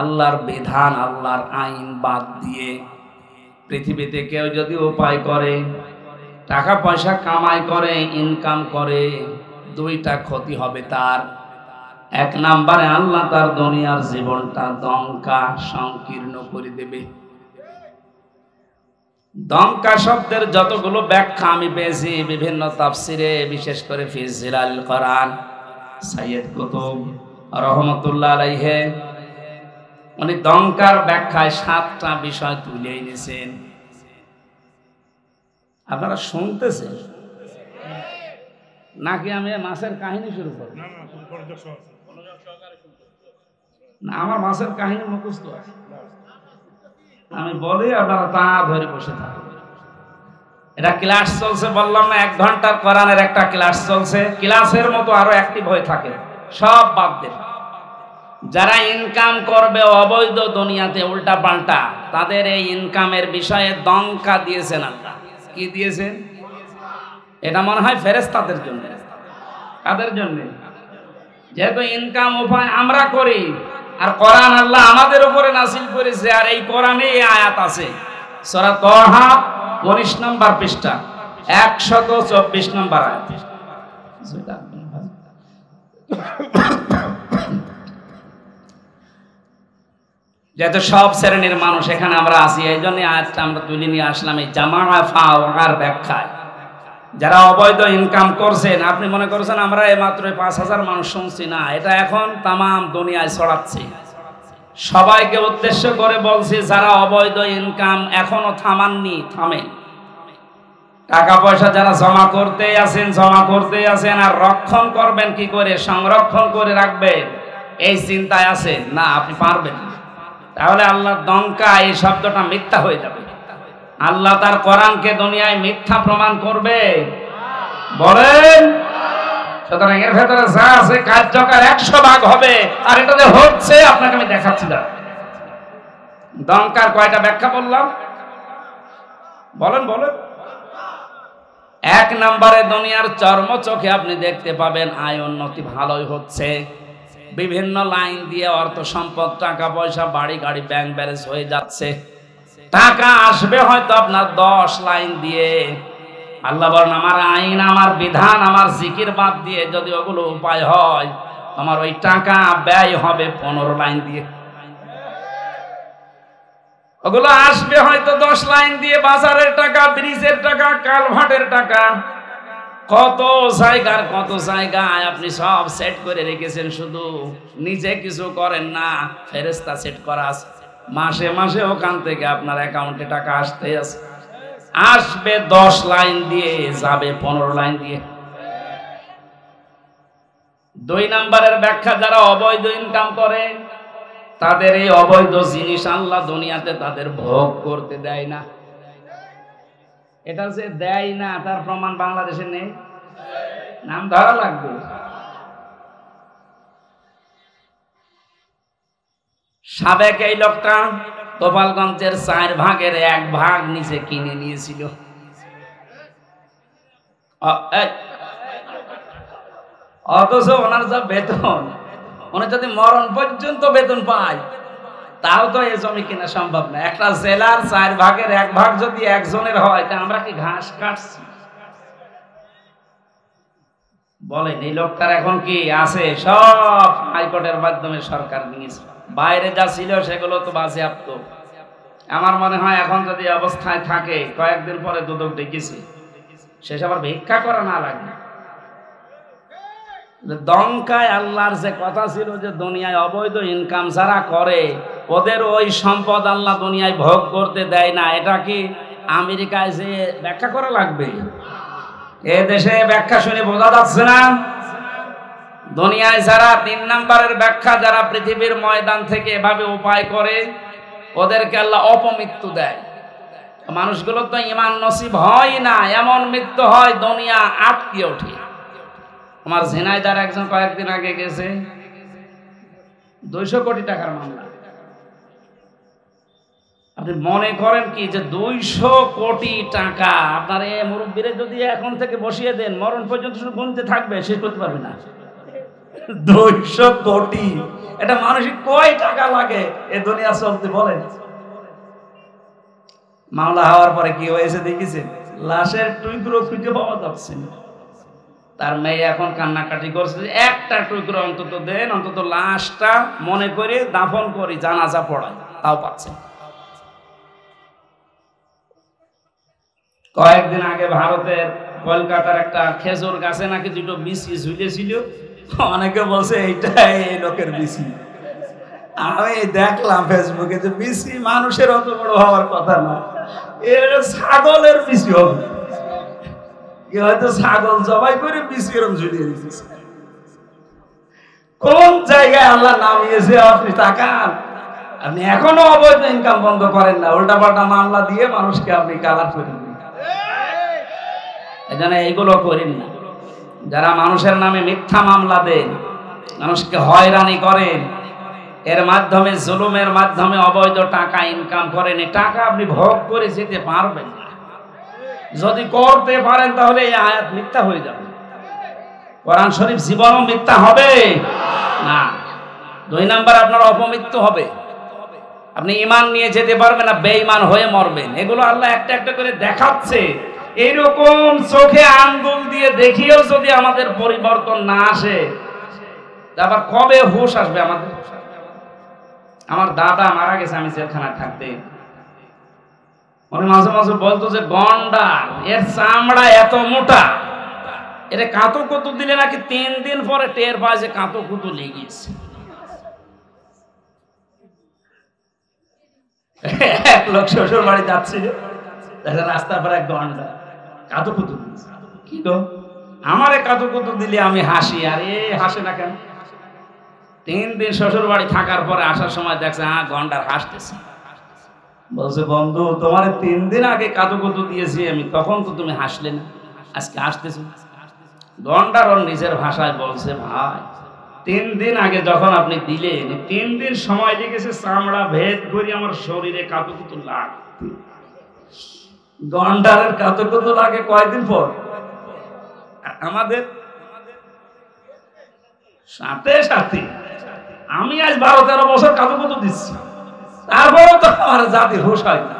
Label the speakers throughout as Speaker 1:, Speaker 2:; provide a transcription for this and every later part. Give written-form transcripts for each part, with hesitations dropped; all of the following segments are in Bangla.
Speaker 1: আল্লাহর বিধান, আল্লাহর আইন বাদ দিয়ে পৃথিবীতে কেউ যদি উপায় করে, টাকা পয়সা কামাই করে, ইনকাম করে, দুইটা ক্ষতি হবে তার। এক নম্বরে আল্লাহ তার দুনিয়ার জীবনটা দঙ্কা সংকীর্ণ করে দেবে। দঙ্কা শব্দের যতগুলো ব্যাখ্যা আমি পেয়েছি বিভিন্ন তাফসিরে, বিশেষ করে ফি জিলাল কোরআন, সাইয়্যিদ কুতুব রহমাতুল্লাহ আলাইহি উনি দঙ্কার ব্যাখ্যায় 7টা বিষয় তুলে এনেছেন। আপনারা শুনতেছেন নাকি আমি মাছের কাহিনী শুরু করব? না, আমার মাছের কাহিনী মুখস্থ আছে, আমি বলি আপনারা তা ধরে বসে থাকবেন। এটা ক্লাস চলছে, বললাম না 1 ঘন্টার কোরআনের একটা ক্লাস চলছে। ক্লাসের মতো আরো অ্যাক্টিভ হয়ে থাকে, সব বাদ দেন। যারা ইনকাম করবে অবৈধ দুনিয়াতে উল্টা পাল্টা, তাদের এই ইনকামের বিষয়ে দঙ্কা দিয়েছেন আল্লাহ। কি দিয়েছেন? এটা মনে হয় ফেরেশতাদের জন্য। কাদের জন্য? যেহেতু ইনকাম উপায় আমরা করি, আর কোরআন আল্লাহ আমাদের উপরে নাযিল করেছে, আর এই কোরআনে এই আয়াত আছে সূরা তাহা 19 নম্বর পৃষ্ঠা 124 নম্বর আয়াত। যেহেতু সব শ্রেণীর মানুষ এখানে আমরা আছি, এই জন্য আয়াতটা আমরা তুলে নিয়ে আসলাম এই জামাআ ফাওয়ার ব্যাখ্যায়। যারা অবৈধ ইনকাম করছেন, আপনি মনে করছেন আমরা এই মাত্র 5000 মানুষ শুনছি, না, এটা এখন তাম দুনিয়ায় ছড়াচ্ছে। সবাইকে উদ্দেশ্য করে বলছি, যারা অবৈধ ইনকাম এখনো থামাননি, থামেন। টাকা পয়সা যারা জমা করতে আছেন, আর রক্ষণ করবেন কি করে, সংরক্ষণ করে রাখবেন এই চিন্তায় আছেন না, আপনি পারবেন না। তাহলে আল্লাহর দঙ্কা এই শব্দটা মিথ্যা হয়ে যাবে। আল্লাহ তার কোরআনকে দুনিয়ায় মিথ্যা প্রমাণ করবে? বলেন। সুতরাং এর ভেতরে যা আছে কার্যকর 100 ভাগ হবে, আর এটা যে হচ্ছে আপনাকে আমি দেখাচ্ছি। না, দঙ্কার কয়টা ব্যাখ্যা বললাম? বলেন। 1 নম্বরে দুনিয়ার চর্ম চোখে আপনি দেখতে পাবেন আয় উন্নতি ভালোই হচ্ছে, বিভিন্ন লাইন দিয়ে অর্থ সম্পদ, টাকা পয়সা, বাড়ি গাড়ি, ব্যাংক ব্যালেন্স হয়ে যাচ্ছে। টাকা আসবে হয়তো আপনার 10 লাইন দিয়ে। আল্লাহ বলেন আমার আইন, আমার বিধান, আমার জিকির বাদ দিয়ে যদি ওগুলো উপায় হয়, আমার ওই টাকা ব্যয় হবে 15 লাইন দিয়ে। ওগুলো আসবে হয়তো 10 লাইন দিয়ে, বাজারের টাকা, ব্রিজের টাকা, কালভার্টের টাকা, কত জায়গায় আপনি সব সেট করে রেখেছেন, শুধু নিজে কিছু করেন না, ফেরেশতা সেট করা আছে। মাসে মাসে ওখান থেকে আপনার অ্যাকাউন্টে টাকা আসবে 10 লাইন দিয়ে, যাবে 15 লাইন দিয়ে। 2 নম্বরের ব্যাখ্যা, যারা অবৈধ ইনকাম করে তাদের এই অবৈধ জিনিস আল্লাহ দুনিয়াতে তাদের ভোগ করতে দেয় না। এটা যে দেয় না তার প্রমাণ বাংলাদেশে নেই, নাম ধরা লাগবে। সাবেক এই লোকটা গোপালগঞ্জের 4 ভাগের 1 ভাগ নিচে কিনে নিয়েছিল। অথচ ওনার যা বেতন, উনি যদি মরণ পর্যন্ত বেতন পায়, তাও তো এই জমি কিনা সম্ভব না। একটা জেলার 4 ভাগের 1 ভাগ যদি একজনের হয়, তা আমরা কি ঘাস কাটছি? বলেন, এই লোকটার এখন কি আছে? সব হাইকোর্টের মাধ্যমে সরকার নিয়েছে। বাইরে যা ছিল সেগুলো তো বাজেয়াপ্ত। আমার মনে হয় এখন যদি অবস্থায় থাকে, কয়েকদিন পরে দুদক ডেকেছে, শেষ আবার ভিক্ষা করা না লাগে। দঙ্কায় আল্লাহর যে কথা ছিল যে দুনিয়ায় অবৈধ ইনকাম যারা করে ওদের ওই সম্পদ আল্লাহ দুনিয়ায় ভোগ করতে দেয় না, এটা কি আমেরিকায় যে ব্যাখ্যা করা লাগবে? এ দেশে ব্যাখ্যা শুনে বোঝা যাচ্ছে না? দুনিয়ায় যারা 3 নম্বরের ব্যাখ্যা, যারা পৃথিবীর ময়দান থেকে এভাবে উপায় করে, ওদেরকে আল্লাহ অপমৃত্যু দেয়। মানুষগুলো তো ঈমান নসিব হয় না, এমন মৃত্যু হয় দুনিয়া আটকে ওঠে। আমার ঝিনাইদার একজন কয়েকদিন আগে গেছে, 200 কোটি টাকার মামলা। আপনি মনে করেন কি যে 200 কোটি টাকা আপনার এই মুরব্বীরে যদি এখন থেকে বসিয়ে দেন, মরণ পর্যন্ত শুধু গুনতে থাকবে, শেষ করতে পারবে না। 200 কোটি। এটা মানুষের কয় টাকা লাগে এ দুনিয়া চলতে বলেন? মামলা হওয়ার পরে কি হয়েছে দেখেছেন? লাশের টুকরো খুঁজে পাওয়া যাচ্ছে না। তার মেয়ে এখন কান্নাকাটি করছে, একটা টুকরো অন্তত দেন, অন্তত লাশটা মনে করে দাফন করি, জানাজা পড়ায়, তাও পাচ্ছে। কয়েকদিন আগে ভারতের কলকাতার একটা খেজুর গাছে নাকি দুটো বিচি ঝুলেছিল। অনেকে বলছে এইটা এই লোকের বিচি। আমি দেখলাম ফেসবুকে যে বিচি মানুষের অত বড় হওয়ার কথা না, এর ছাগলের বিচি হবে। হয়তো ছাগল জবাই করে বিচি এরকম ঝুলিয়ে দিতেছে। কোন জায়গায় আল্লাহ নামিয়েছে আপনি তাকান। আপনি এখনো অবৈধ ইনকাম বন্ধ করেন না, উল্টা পাল্টা মামলা দিয়ে মানুষকে আপনি কালার করে দিন। এই জন্য এইগুলো করেন না। যারা মানুষের নামে মিথ্যা মামলা দেন, মানুষকে হয়রানি করেন, এর মাধ্যমে জুলুমের মাধ্যমে অবৈধ টাকা ইনকাম করেন, এই টাকা আপনি ভোগ করে যেতে পারবেন না। যদি করতে পারেন তাহলে এই আয়াত মিথ্যা হয়ে যাবে, কোরআন শরীফ জীবনও মিথ্যা হবে না। 2 নাম্বার আপনার অপমৃত্যু হবে। আপনি ঈমান নিয়ে যেতে পারবেন না, বেঈমান হয়ে মরবেন। এগুলো আল্লাহ একটা একটা করে দেখাচ্ছে। এইরকম চোখে আঙ্গুল দিয়ে দেখিয়েও যদি আমাদের পরিবর্তন না আসে, আবার কবে হুঁশ আসবে আমাদের? আমার দাদা মারা গেছে, আমি জেলখানায় থাকতে, উনি মাঝে মাঝে বলতো যে গন্ডার, এর চামড়া এত মোটা, এটা কাঁতো কুতু দিলে নাকি 3 দিন পরে টের পায় যে কাঁতো কুতু লেগেছে। এক লোক শ্বশুর বাড়ি যাচ্ছে, রাস্তার পর এক গন্ডার কাঁতো কুতু দিয়েছে। কি গো, আমারে কাঁতো কুতু দিলে আমি হাসি, আর এ হাসে না কেন? 3 দিন শ্বশুর বাড়ি থাকার পরে আসার সময় দেখছে গন্ডার হাসতেছে। বলছে, বন্ধু তোমার 3 দিন আগে কাঁতো কুতু দিয়েছি আমি, তখন তো তুমি হাসলে না, আজকে হাসতেছো। গন্ডার ওর নিজের ভাষায় বলছে, ভাই 3 দিন আগে যখন আপনি দিলেন, 3 দিন সময় লেগেছে চামড়া ভেদ করে আমার শরীরে কাঁতো কুতু লাগতে। গন্ডারের কাঁতো কুতু লাগে কয়দিন পর? আমাদের সাথে সাথে আমি আজ 12-13 বছর কাঁতো কুতু দিচ্ছি, তারপরেও তো আমার জাতির হুঁশ হয় না।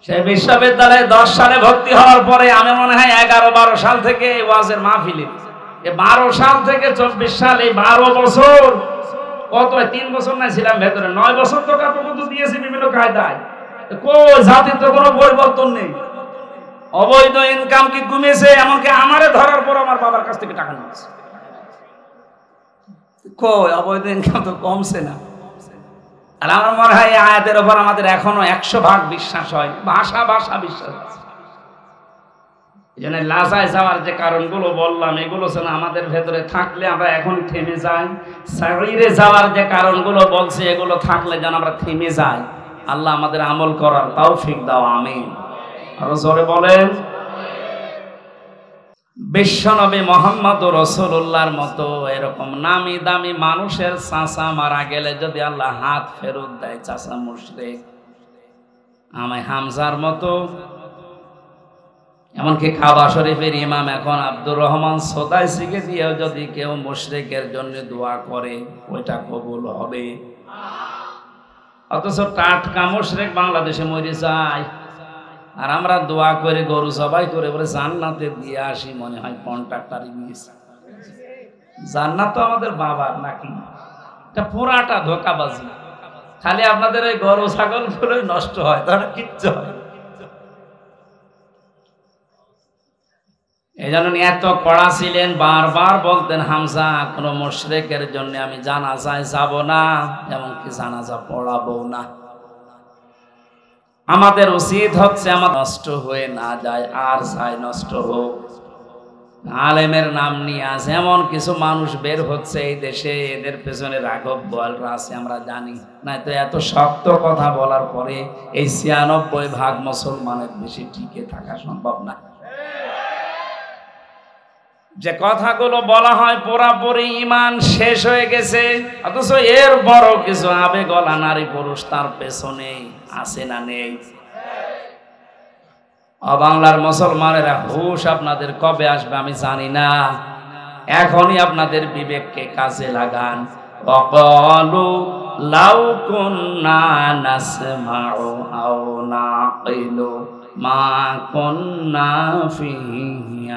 Speaker 1: সেই বিশ্ববিদ্যালয়ে 10 সালে ভর্তি হওয়ার পরে আমি মনে হয় 11-12 সাল থেকে ওয়াজের মাহফিলে, 12 সাল থেকে 24 সাল, এই 12 বছর, কত 3 বছর না ছিলাম ভেতরে, 9 বছর তো কাঁতো কুতু দিয়েছি বিভিন্ন কায়দায়। কই জাতির তো কোনো পরিবর্তন নেই। অবৈধ ইনকাম কি কমেছে? এমনকি আমারে ধরার পর আমার বাবার কাছ থেকে টাকা নিয়েছে। কই অবৈধ ইনকাম তো কমছে না। আর আমার মনে হয় এই আয়াতের উপর আমাদের এখনো 100% বিশ্বাস হয়, ভাষা বিশ্বাস আছে। এই জন্য লাজায় যাওয়ার যে কারণগুলো বললাম, এগুলো যেন আমাদের ভেতরে থাকলে আমরা এখন থেমে যাই। সাইরে যাওয়ার যে কারণগুলো বলছে, এগুলো থাকলে যেন আমরা থেমে যাই। আল্লাহ আমাদের আমল করার তৌফিক দাও, আমিন। আরো জোরে বলেন। বিশ্বনবী মুহাম্মদ রাসূলুল্লাহর মতো এরকম নামি দামি মানুষের চাচা মারা গেলে যদি আল্লাহ হাত ফেরত দেয়, চাচা মুশরিক, আমি হামজার মতো, এমনকি কাবা শরীফের ইমাম এখন আব্দুর রহমান সোদাইসিকে দিয়েও যদি কেউ মুশরিকের জন্য দোয়া করে, ওইটা কবুল হবে। অথচ টাটকা মুশরিক বাংলাদেশে মরে যায়, আর আমরা দোয়া করে গরু জবাই করে বলে জান্নাতে দিয়ে আসি, মনে হয় কন্ট্রাক্টরই নিয়েছে। জান্নাত তো আমাদের বাবার নাকি? এটা পুরাটা ধোঁকাবাজি। খালি আপনাদের ওই গরু ছাগল গুলো নষ্ট হয়, তারা কিচ্ছু হয়। এই জন্য এত কড়া ছিলেন, বারবার বলতেন হামজা, কোন মুশরিকের জন্য আমি জানাজায় যাব না, এমনকি জানাজা পড়াবো না। আমাদের উচিত হচ্ছে আমার নষ্ট হয়ে না যায়, আর চাই নষ্ট হোক। আলেমের নাম নিয়ে আছে এমন কিছু মানুষ বের হচ্ছে এই দেশে, এদের পেছনে রাঘব বোয়ালরা আছে, আমরা জানি না। তো এত শক্ত কথা বলার পরে এই 96% মুসলমানের বেশি টিকে থাকা সম্ভব না। যে কথাগুলো বলা হয় পুরাপুরি ইমান শেষ হয়ে গেছে, অথচ এর বড় কিছু আবেগলা নারী পুরুষ তার পেছনে আছে না নেই? বাংলার মুসলমানেরা হুশ আপনাদের কবে আসবে আমি জানি না। এখনই আপনাদের বিবেককে কাজে লাগান। ওয়াকালু লাউ কুন্না নাসমাউ আও নাকিলু মা কুন্না ফি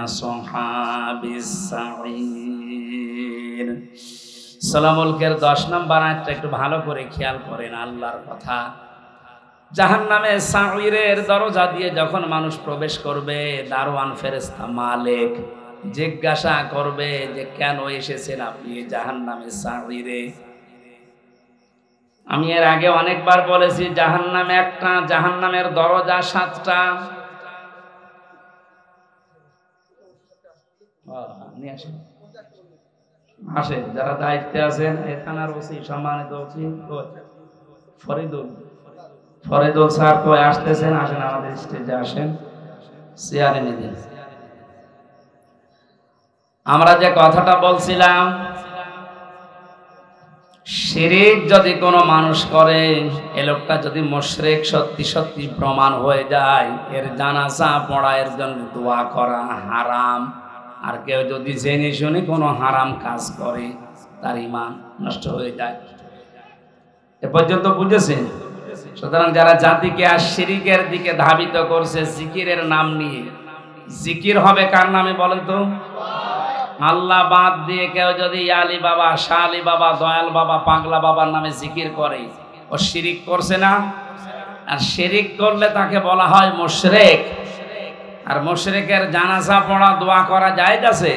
Speaker 1: আসহাবিস সাঈর। সূরা মুলকের 10 নম্বর আয়াতটা একটু ভালো করে খেয়াল করেন, আল্লাহর কথা। জাহান্নামে সাঈরের দরজা দিয়ে যখন মানুষ প্রবেশ করবে, দারওয়ান ফেরেশতা মালিক জিজ্ঞাসা করবে যে কেন এসেছেন আপনি জাহান্নামে সাঈরে। আমি এর আগে অনেকবার বলেছি জাহান্নামে একটা, জাহান্নামের দরজা 7টা। আসেন যারা দায়িত্বে আছেন, থানার ওসি, সম্মানিত ওসি ফরিদুল স্যার কই আসতেছেন, আসেন আমাদের স্টেজে আসেন, চেয়ারে নিয়ে। আমরা যে কথাটা বলছিলাম, শিরিক যদি কোনো মানুষ করে, এ লোকটা যদি মুশরিক সত্যি সত্যি প্রমাণ হয়ে যায়, এর জানাজা পড়া, এর জন্য দোয়া করা হারাম। আর কেউ যদি জেনে শুনে কোনো হারাম কাজ করে, তার ঈমান নষ্ট হয়ে যায়। এ পর্যন্ত বুঝেছেন? সুতরাং যারা জাতিকে আর শিরিকের দিকে ধাবিত করছে জিকিরের নাম নিয়ে, জিকির হবে কার নামে বলেন তো? আল্লাহ বাদ দিয়ে কেউ যদি আলী বাবা, শাহ আলী বাবা, দয়াল বাবা, পাগলা বাবার নামে জিকির করে, ও শিরিক করছে না? আর শিরিক করলে তাকে বলা হয় মুশরিক। আর মুশরিকের জানাজা পড়া, দোয়া করা জায়েজ আছে?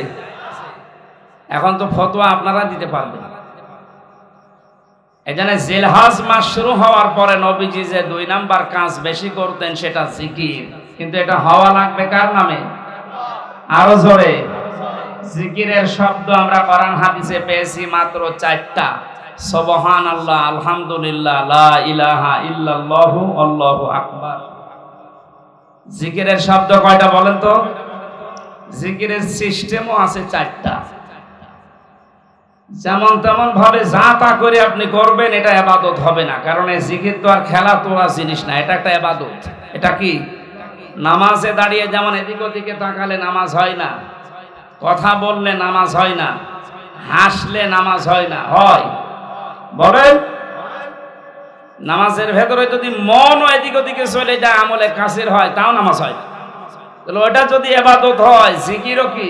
Speaker 1: এখন তো ফতোয়া আপনারা দিতে পারবেন। এই জন্য জিলহজ মাস শুরু হওয়ার পরে নবীজি যে 2 নাম্বার কাজ বেশি করতেন সেটা জিকির। কিন্তু এটা হওয়া লাগবে কার নামে? আরো জোরে। জিকিরের শব্দ আমরা কোরআন হাদিসে পেয়েছি মাত্র 4টা। সুবহানাল্লাহ, আলহামদুলিল্লাহ, লা ইলাহা ইল্লাল্লাহু, আল্লাহু আকবার। জিকিরের শব্দ কয়টা বলেন তো? জিকিরের সিস্টেমও আছে 4টা। যেমন তেমন ভাবে যা তা করে আপনি করবেন, এটা ইবাদত হবে না। কারণ এই জিকির তো আর খেলা তোলা জিনিস না, এটা একটা ইবাদত। এটা কি? নামাজে দাঁড়িয়ে যেমন এদিক ওদিকে তাকালে নামাজ হয় না, কথা বললে নামাজ হয় না, হাসলে নামাজ হয় না, হয়? বলেন। নামাজের ভেতরে যদি মনও এদিক ওদিকে চলে যায়, আমলে কাসির হয়, তাও নামাজ হয়। তাহলে ওটা যদি ইবাদত হয়, জিকিরও কি?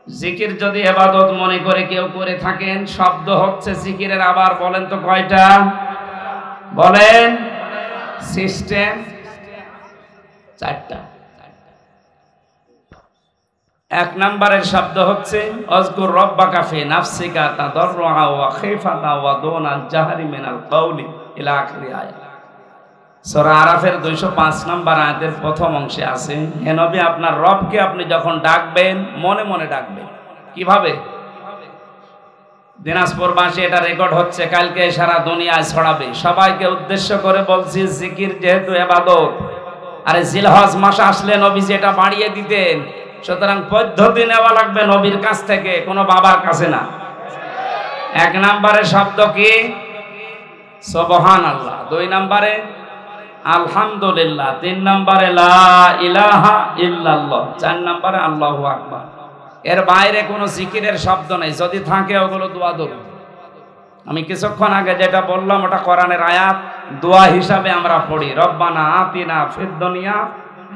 Speaker 1: জিকির যদি ইবাদত মনে করে কেউ করে থাকেন, শব্দ হচ্ছে জিকিরের। আবার বলেন তো কয়টা? বলেন। সিস্টেম 4টা। 1 নম্বরের শব্দ হচ্ছে আযকুর রাব্বাকা ফি নাফসিকা তাদাররুআ ওয়া খিফাতা ওয়া দুনাল জাহরি মিনাল কওলি ইলা আখিরি আয়াত। সূরা আরাফের 205 নম্বর আয়াতের প্রথম অংশে আছে, হে নবী আপনার রবকে আপনি যখন ডাকবেন মনে মনে ডাকবেন। কিভাবে? দিনাজপুরবাসী এটা রেকর্ড হচ্ছে, কালকে সারা দুনিয়ায় ছড়াবে। সবাইকে উদ্দেশ্য করে বলছি, জিকির যেহেতু ইবাদত, আরে জিলহজ মাস আসলে নবীজি এটা বাড়িয়ে দিতেন। সুতরাং পদ্ধতি নেওয়া লাগবে নবীর কাছ থেকে, কোনো বাবার কাছে না। 1 নম্বরে শব্দ কি? সুবহানাল্লাহ। 2 নম্বরে আলহামদুলিল্লাহ। 3 নম্বরে লা ইলাহা ইল্লাল্লাহ। 4 নম্বরে আল্লাহু আকবার। এর বাইরে কোনো জিকিরের শব্দ নেই। যদি থাকে ওগুলো দোয়া দরুদ। আমি কিছুক্ষণ আগে যেটা বললাম ওটা কোরআনের আয়াত, দোয়া হিসাবে আমরা পড়ি, রব্বানা আতিনা ফিদ দুনিয়া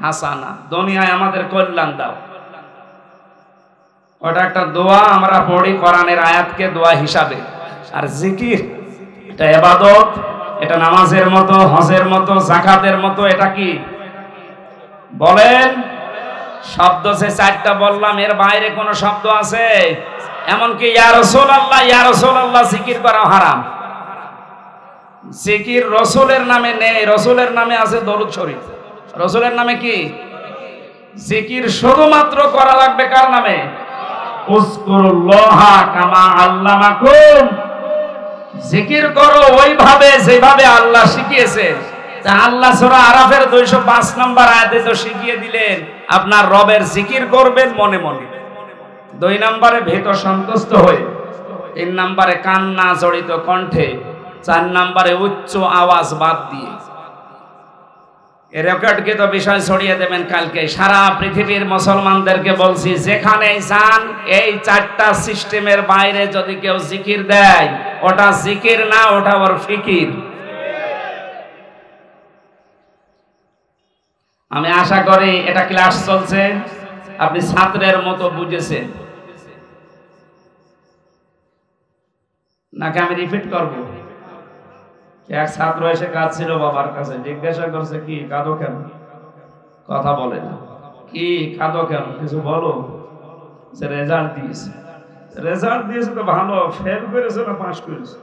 Speaker 1: হাসানা, দুনিয়ায় আমাদের কল্যাণ দাও। ওটা একটা দোয়া, আমরা পড়ি কোরআনের আয়াতকে দোয়া হিসাবে। আর জিকির এটা ইবাদত, এটা নামাজের মতো, হজের মতো, যাকাতের মতো। এটা কি বলেন? শব্দ সে 4টা বললাম, এর বাইরে কোনো শব্দ আছে? এমনকি ইয়া রাসূলুল্লাহ, ইয়া রাসূলুল্লাহ জিকির করা হারাম। জিকির রাসূলের নামে নেই, রাসূলের নামে আছে দরুদ শরীফ। রাসূলের নামে কি জিকির? শুধুমাত্র করা লাগবে কার নামে? উযকুরুল্লাহা কামা আল্লামাকুম। জিকির করো ওইভাবে যেভাবে আল্লাহ শিখিয়েছেন। তা আল্লাহ সূরা আরাফের 205 নম্বর আয়াতে তো শিখিয়ে দিলেন আপনার রবের জিকির করবেন মনে মনে। 2 নম্বরে ভীত সন্তুষ্ট হয়ে, 3 নম্বরে কান্না জড়িত কণ্ঠে, 4 নম্বরে উচ্চ আওয়াজ বাদ দিয়ে। এই রেকর্ডকৃত বিষয় ছড়িয়ে দেবেন কালকে। সারা পৃথিবীর মুসলমানদেরকে বলছি, যেখানেই যান এই 4টা সিস্টেমের বাইরে যদি কেউ জিকির দেয়, ওটা জিকির না, ওটা ওর ফিকির। আমি আশা করি এটা ক্লাস চলছে, আপনি ছাত্রের মতো বুঝেছেন নাকি আমি রিপিট করব? এক ছাত্র এসে কাঁদছিল বাবার কাছে, জিজ্ঞাসা করছে, কি কাঁদো কেন? কথা বলে না। কি কাঁদো কেন, কিছু বলো। যে রেজাল্ট দিয়েছে। রেজাল্ট দিয়েছে তো ভালো, ফেল করেছে না পাস করেছে?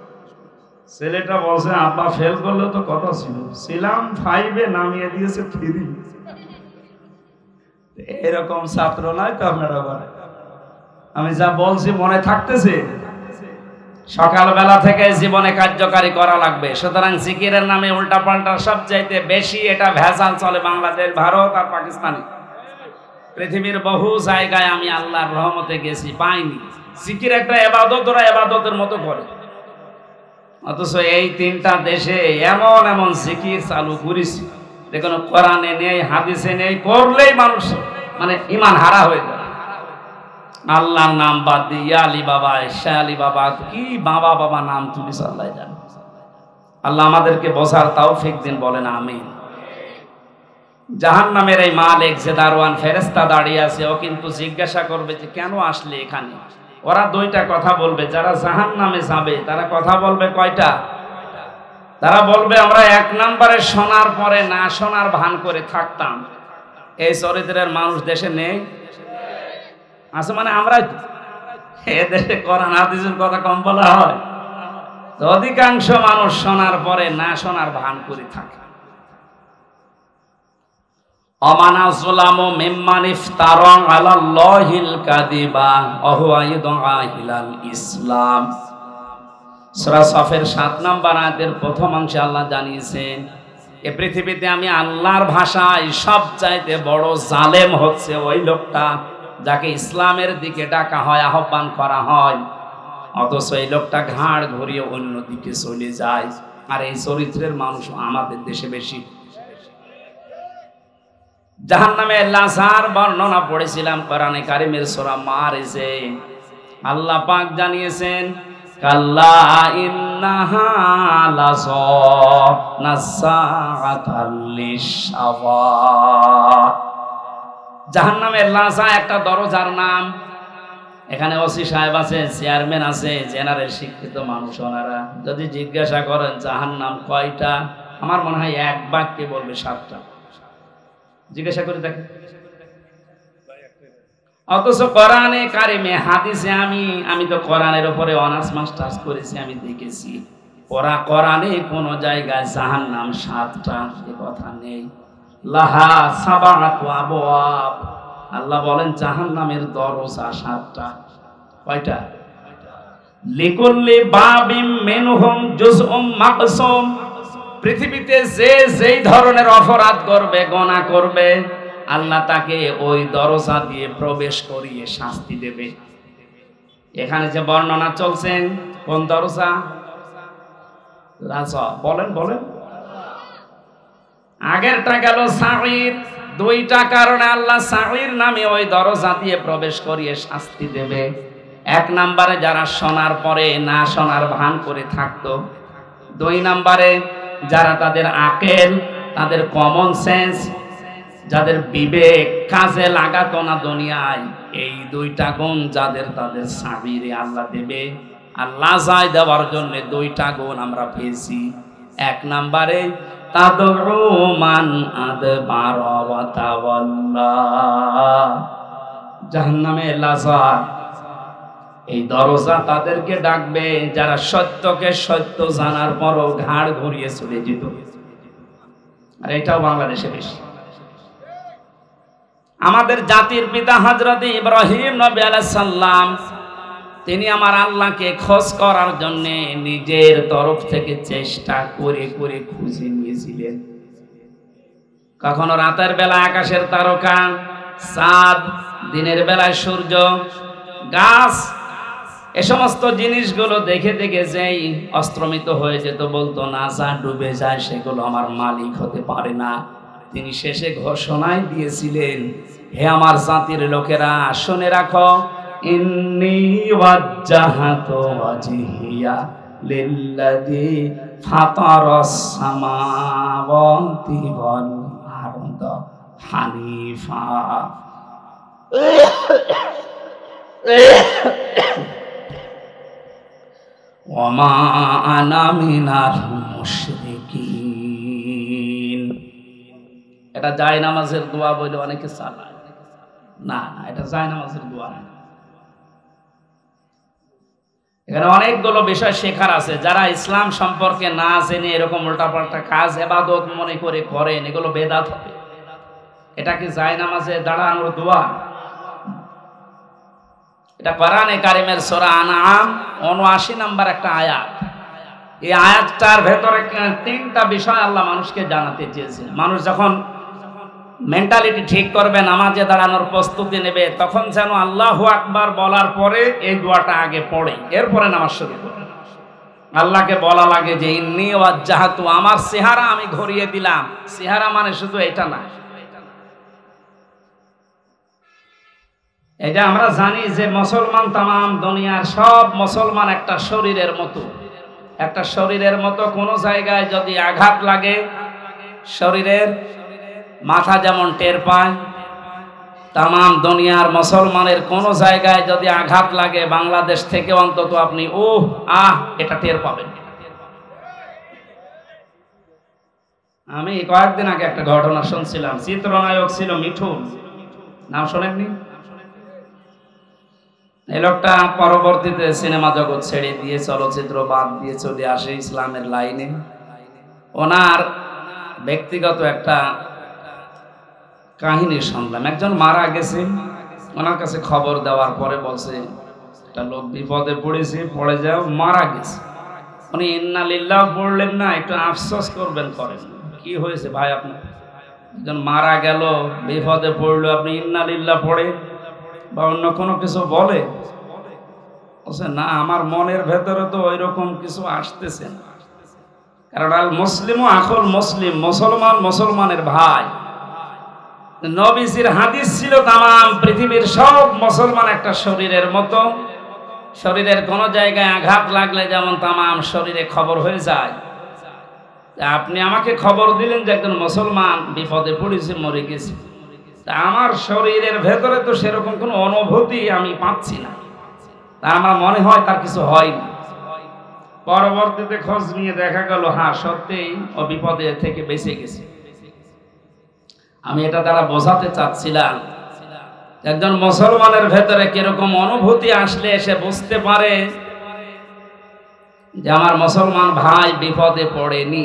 Speaker 1: ছেলেটা বলছে, আব্বা ফেল করলে তো কথা ছিল, ছিলাম 5-এ, নামিয়ে দিয়েছে 3। এরকম ছাত্র নয় তো আপনারা বলেন? আমি যা বলছি মনে থাকতেছে? সকালবেলা থেকে জীবনে কার্যকারী করা লাগবে। সুতরাং জিকিরের নামে উল্টাপাল্টা সবচাইতে বেশি এটা ভেজাল চলে বাংলাদেশ, ভারত আর পাকিস্তানে। পৃথিবীর বহু জায়গায় আমি আল্লাহর রহমতে গেছি, পাইনি। জিকির একটা ইবাদত, ওরা ইবাদতের মতো করে। অথচ এই 3টা দেশে এমন এমন জিকির চালু করেছি, দেখুন কোরআনে নেই, হাদিসে নেই, করলেই মানুষ মানে ঈমান হারা হয়ে যায়। আল্লাহর নাম বাদ দিয়ে আলী বাবা, শাহ আলী বাবা, কি বাবা বাবা নাম তুলিস আল্লাহ জানে। আল্লাহ আমাদেরকে বোঝার তৌফিক দিন, বলেন আমিন। জাহান্নামের এই মালিক যে দারওয়ান ফেরেশতা দাঁড়িয়ে আছে, ও কিন্তু জিজ্ঞাসা করবে যে কেন আসলে এখানে। ওরা 2টা কথা বলবে। যারা জাহান্নামে যাবে তারা কথা বলবে কয়টা? তারা বলবে, আমরা 1 নম্বরে শোনার পরে না শোনার ভান করে থাকতাম। এই চরিত্রের মানুষ দেশে নেই, আছে মানে আমরা এদেশে কোরআন হাদিসের কথা কম বলা হয়। তো অধিকাংশ মানুষ শোনার পরে না শোনার ভান করে থাকে। অমানা যুলামু মিম্মান ইফতারা আলাল্লাহিল কাযিবা ওয়া হুয়া ইদআ ইলাল ইসলাম। সূরা সফের 7 নম্বর আয়াতের প্রথম অংশে আল্লাহ জানিয়েছেন, এই পৃথিবীতে আমি আল্লাহর ভাষায় সবচাইতে বড় জালেম হচ্ছে ওই লোকটা যাকে ইসলামের দিকে ডাকা হয়, আহ্বান করা হয়, অথচ এই লোকটা ঘাড় ঘুরিয়ে অন্যদিকে চলে যায়। আর এই চরিত্রের মানুষ আমাদের দেশে বেশি। জাহান্নামে লাশার বর্ণনা পড়েছিলাম কোরআনে কারিমের সূরা মারিজে। আল্লাহ পাক জানিয়েছেন, কাল্লা ইন্নাহা লাযা নাসাআতাল লিশাওয়া। জাহান্নামের লাশা একটা দরজার নাম। এখানে ওসি সাহেব আছে, চেয়ারম্যান আছে, জেনারেল শিক্ষিত মানুষ। ওনারা যদি জিজ্ঞাসা করেন জাহান্নাম কয়টা, আমার মনে হয় 1 বাক্যে বলবে 7টা। জিজ্ঞাসা করে দেখেন। অথচ কোরআনে কারিমে, হাদিসে, আমি তো কোরআনের উপরে অনার্স মাস্টার্স করেছি, আমি দেখেছি ওরা কোরআনে কোন জায়গায় জাহান্নাম 7টা এ কথা নেই। লাহা সাবাআতু আবওয়াব। আল্লাহ বলেন জাহান্নামের দরজা 7টা। কয়টা? লিকুল্লি বাবিম মিনহুম জুজউম মাকসুম। পৃথিবীতে যে যেই ধরনের অপরাধ করবে, গুনাহ করবে, আল্লাহ তাকে ওই দরজা দিয়ে প্রবেশ করিয়ে শাস্তি দেবে। এখানে যে বর্ণনা চলছেন, কোন দরজা? লাযা। বলেন বলেন। আগেরটা গেল সাঈর। 2টা কারণে আল্লাহ সাঈর নামে ওই দরজা দিয়ে প্রবেশ করিয়ে শাস্তি দেবে। 1 নম্বরে যারা শোনার পরে না শোনার ভান করে থাকতো। 2 নম্বরে যারা তাদের আকেল, তাদের কমন সেন্স, যাদের বিবেক কাজে লাগাতো না দুনিয়ায়, এই 2টা গুণ যাদের, তাদের সাঈরে আল্লাহ দেবে। আল্লাহ যায় দেওয়ার জন্য 2টা গুণ আমরা পেয়েছি। 1 নম্বরে তাদউ মান আদবারা ওয়া তাওয়াল্লা। জাহান্নামে লাযা, এই দরজা তাদেরকে ডাকবে যারা সত্যকে সত্য জানার পরও ঘাড় ঘুরিয়ে চলে যেত। আর এটাও বাংলাদেশে বেশি। আমাদের জাতির পিতা হযরত ইব্রাহিম নবী আলাইহিস সালাম, তিনি আমার আল্লাহকে খোঁজ করার জন্য নিজের তরফ থেকে চেষ্টা করে করে খুঁজে নিয়েছিলেন। কখনো রাতের বেলা আকাশের তারকা, চাঁদ, দিনের বেলায় সূর্য, গাছ, এ সমস্ত জিনিসগুলো দেখে দেখে যেই অস্ত্রমিত হয়ে যেত, বলতো না যা ডুবে যায় সেগুলো আমার মালিক হতে পারে না। তিনি শেষে ঘোষণাই দিয়েছিলেন, হে আমার জাতির লোকেরা শুনে রাখো, ইন্নী ওয়াজ্জাহাতু ওয়াজহিয়া লিল্লাযী ফাতারাস সামাওয়াতি ওয়াল আরদা হানিফা ওয়া মা আনা মিনাল মুশরিকিন। এটা জায়নামাজের দোয়া বলে অনেকে চালায়, না না, এটা জায়নামাজের দোয়া না। এখানে অনেকগুলো বিষয় শেখার আছে। যারা ইসলাম সম্পর্কে না জেনে এরকম উল্টাপাল্টা কাজ ইবাদত মনে করে করেন, এগুলো বেদাত হবে। এটা কি জায়নামাজে দাঁড়ানোর দোয়া? এটা কোরআনে কারিমের সূরা আনআম ৭৯ নম্বর একটা আয়াত। এই আয়াতটার ভেতরে তিনটা বিষয় আল্লাহ মানুষকে জানাতে চেয়েছেন। মানুষ যখন মেন্টালিটি ঠিক করবে, নামাজে দাঁড়ানোর প্রস্তুতি নেবে, তখন যেন আল্লাহু আকবার বলার পরে এই দোয়াটা আগে পড়ে, এরপরে নামাজ শুরু করে। আল্লাহকে বলা লাগে যে ইন্নী ওয়াজ্জাহাতু, আমার চেহারা আমি ঘুরিয়ে দিলাম। চেহারা মানে শুধু এটা না, এই যে আমরা জানি যে মুসলমান, তামাম দুনিয়ার সব মুসলমান একটা শরীরের মতো, একটা শরীরের মতো। কোনো জায়গায় যদি আঘাত লাগে, শরীরের মাথা যেমন টের পায়, তামাম দুনিয়ার মুসলমানের কোনো জায়গায় যদি আঘাত লাগে, বাংলাদেশ থেকে অন্তত আপনি এটা টের পাবেন। আমি কয়েকদিন আগে একটা ঘটনা শুনছিলাম। চিত্রনায়ক ছিল মিঠুন, নাম শোনেননি? এই লোকটা পরবর্তীতে সিনেমা জগৎ ছেড়ে দিয়ে, চলচ্চিত্র বাদ দিয়ে চলে আসে ইসলামের লাইনে। ওনার ব্যক্তিগত একটা কাহিনী শুনলাম। একজন মারা গেছে, ওনার কাছে খবর দেওয়ার পরে বলছে একটা লোক বিপদে পড়েছে, পড়ে যাও, মারা গেছে। উনি ইন্না লিল্লাহ পড়লেন না, একটু আফসোস করবেন, করেন কি হয়েছে ভাই আপনার? একজন মারা গেল, বিপদে পড়লো, আপনি ইন্না লিল্লাহ পড়ে বা অন্য কোনো কিছু বলে? বলছে না, আমার মনের ভেতরে তো ওই রকম কিছু আসতেছে না। কারণ আল মুসলিম আখুল মুসলিম, মুসলমান মুসলমানের ভাই। নবীজির হাদিস ছিল তামাম পৃথিবীর সব মুসলমান একটা শরীরের মতো। শরীরের কোন জায়গায় আঘাত লাগলে যেমন তামাম শরীরে খবর হয়ে যায়, আপনি আমাকে খবর দিলেন যে একজন মুসলমান বিপদে পড়েছে, মরে গেছে, তা আমার শরীরের ভেতরে তো সেরকম কোনো অনুভূতি আমি পাচ্ছি না, তা আমার মনে হয় তার কিছু হয়নি। পরবর্তীতে খোঁজ নিয়ে দেখা গেল হ্যাঁ সত্যিই ও বিপদে থেকে বেঁচে গেছে। আমি এটা দ্বারা বোঝাতে চাচ্ছিলাম, একজন মুসলমানের ভেতরে কিরকম অনুভূতি আসলে সে বুঝতে পারে যে আমার মুসলমান ভাই বিপদে পড়েনি।